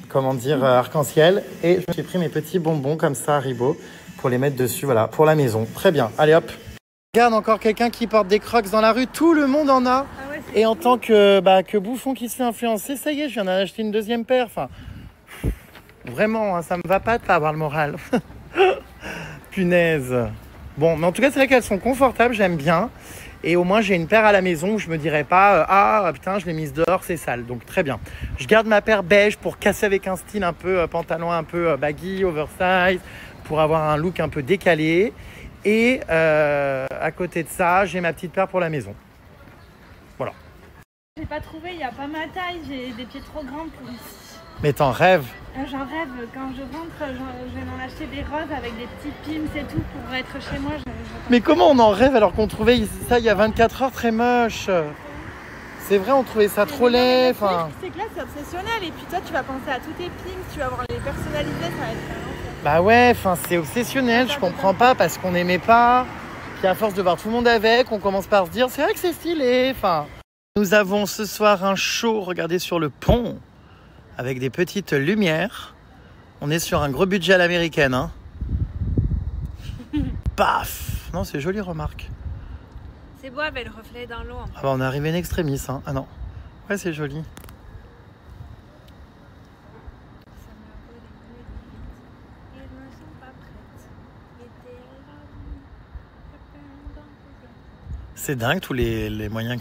comment dire, arc-en-ciel. Et je me suis pris mes petits bonbons comme ça, Haribo, pour les mettre dessus, voilà, pour la maison. Très bien, allez hop. Regarde, encore quelqu'un qui porte des Crocs dans la rue. Tout le monde en a.
Ah ouais,
Et en tant que bouffon qui se fait influencer, ça y est, je viens d'en acheter une deuxième paire. Enfin, vraiment, hein, ça me va pas de pas avoir le moral. Punaise. Bon, mais en tout cas, c'est vrai qu'elles sont confortables, j'aime bien. Et au moins, j'ai une paire à la maison où je me dirais pas ah putain, je l'ai mise dehors, c'est sale. Donc très bien. Je garde ma paire beige pour casser avec un style un peu pantalon un peu baggy, oversize, pour avoir un look un peu décalé. Et à côté de ça, j'ai ma petite paire pour la maison. Voilà.
J'ai pas trouvé, il n'y a pas ma taille, j'ai des pieds trop grands pour ici.
Mais t'en rêves?
J'en rêve, quand je rentre, je vais m'en acheter des roses avec des petits pins et tout pour être chez moi.
Mais comment on en rêve alors qu'on trouvait ça il y a 24 heures très moche? C'est vrai, on trouvait ça trop laid. Enfin...
C'est que là, c'est obsessionnel. Et puis toi, tu vas penser à tous tes pins, tu vas voir les personnaliser, ça va être...
Bah ouais, enfin c'est obsessionnel, je comprends pas parce qu'on n'aimait pas. Puis à force de voir tout le monde avec, on commence par se dire c'est vrai que c'est stylé. Enfin, nous avons ce soir un show, regardez sur le pont, avec des petites lumières. On est sur un gros budget à l'américaine, hein. Paf. Non, c'est joli, remarque.
C'est beau avec le reflet dans l'eau.
Ah bah on est arrivé in extremis, hein. Ah non. Ouais, c'est joli. C'est dingue tous les moyens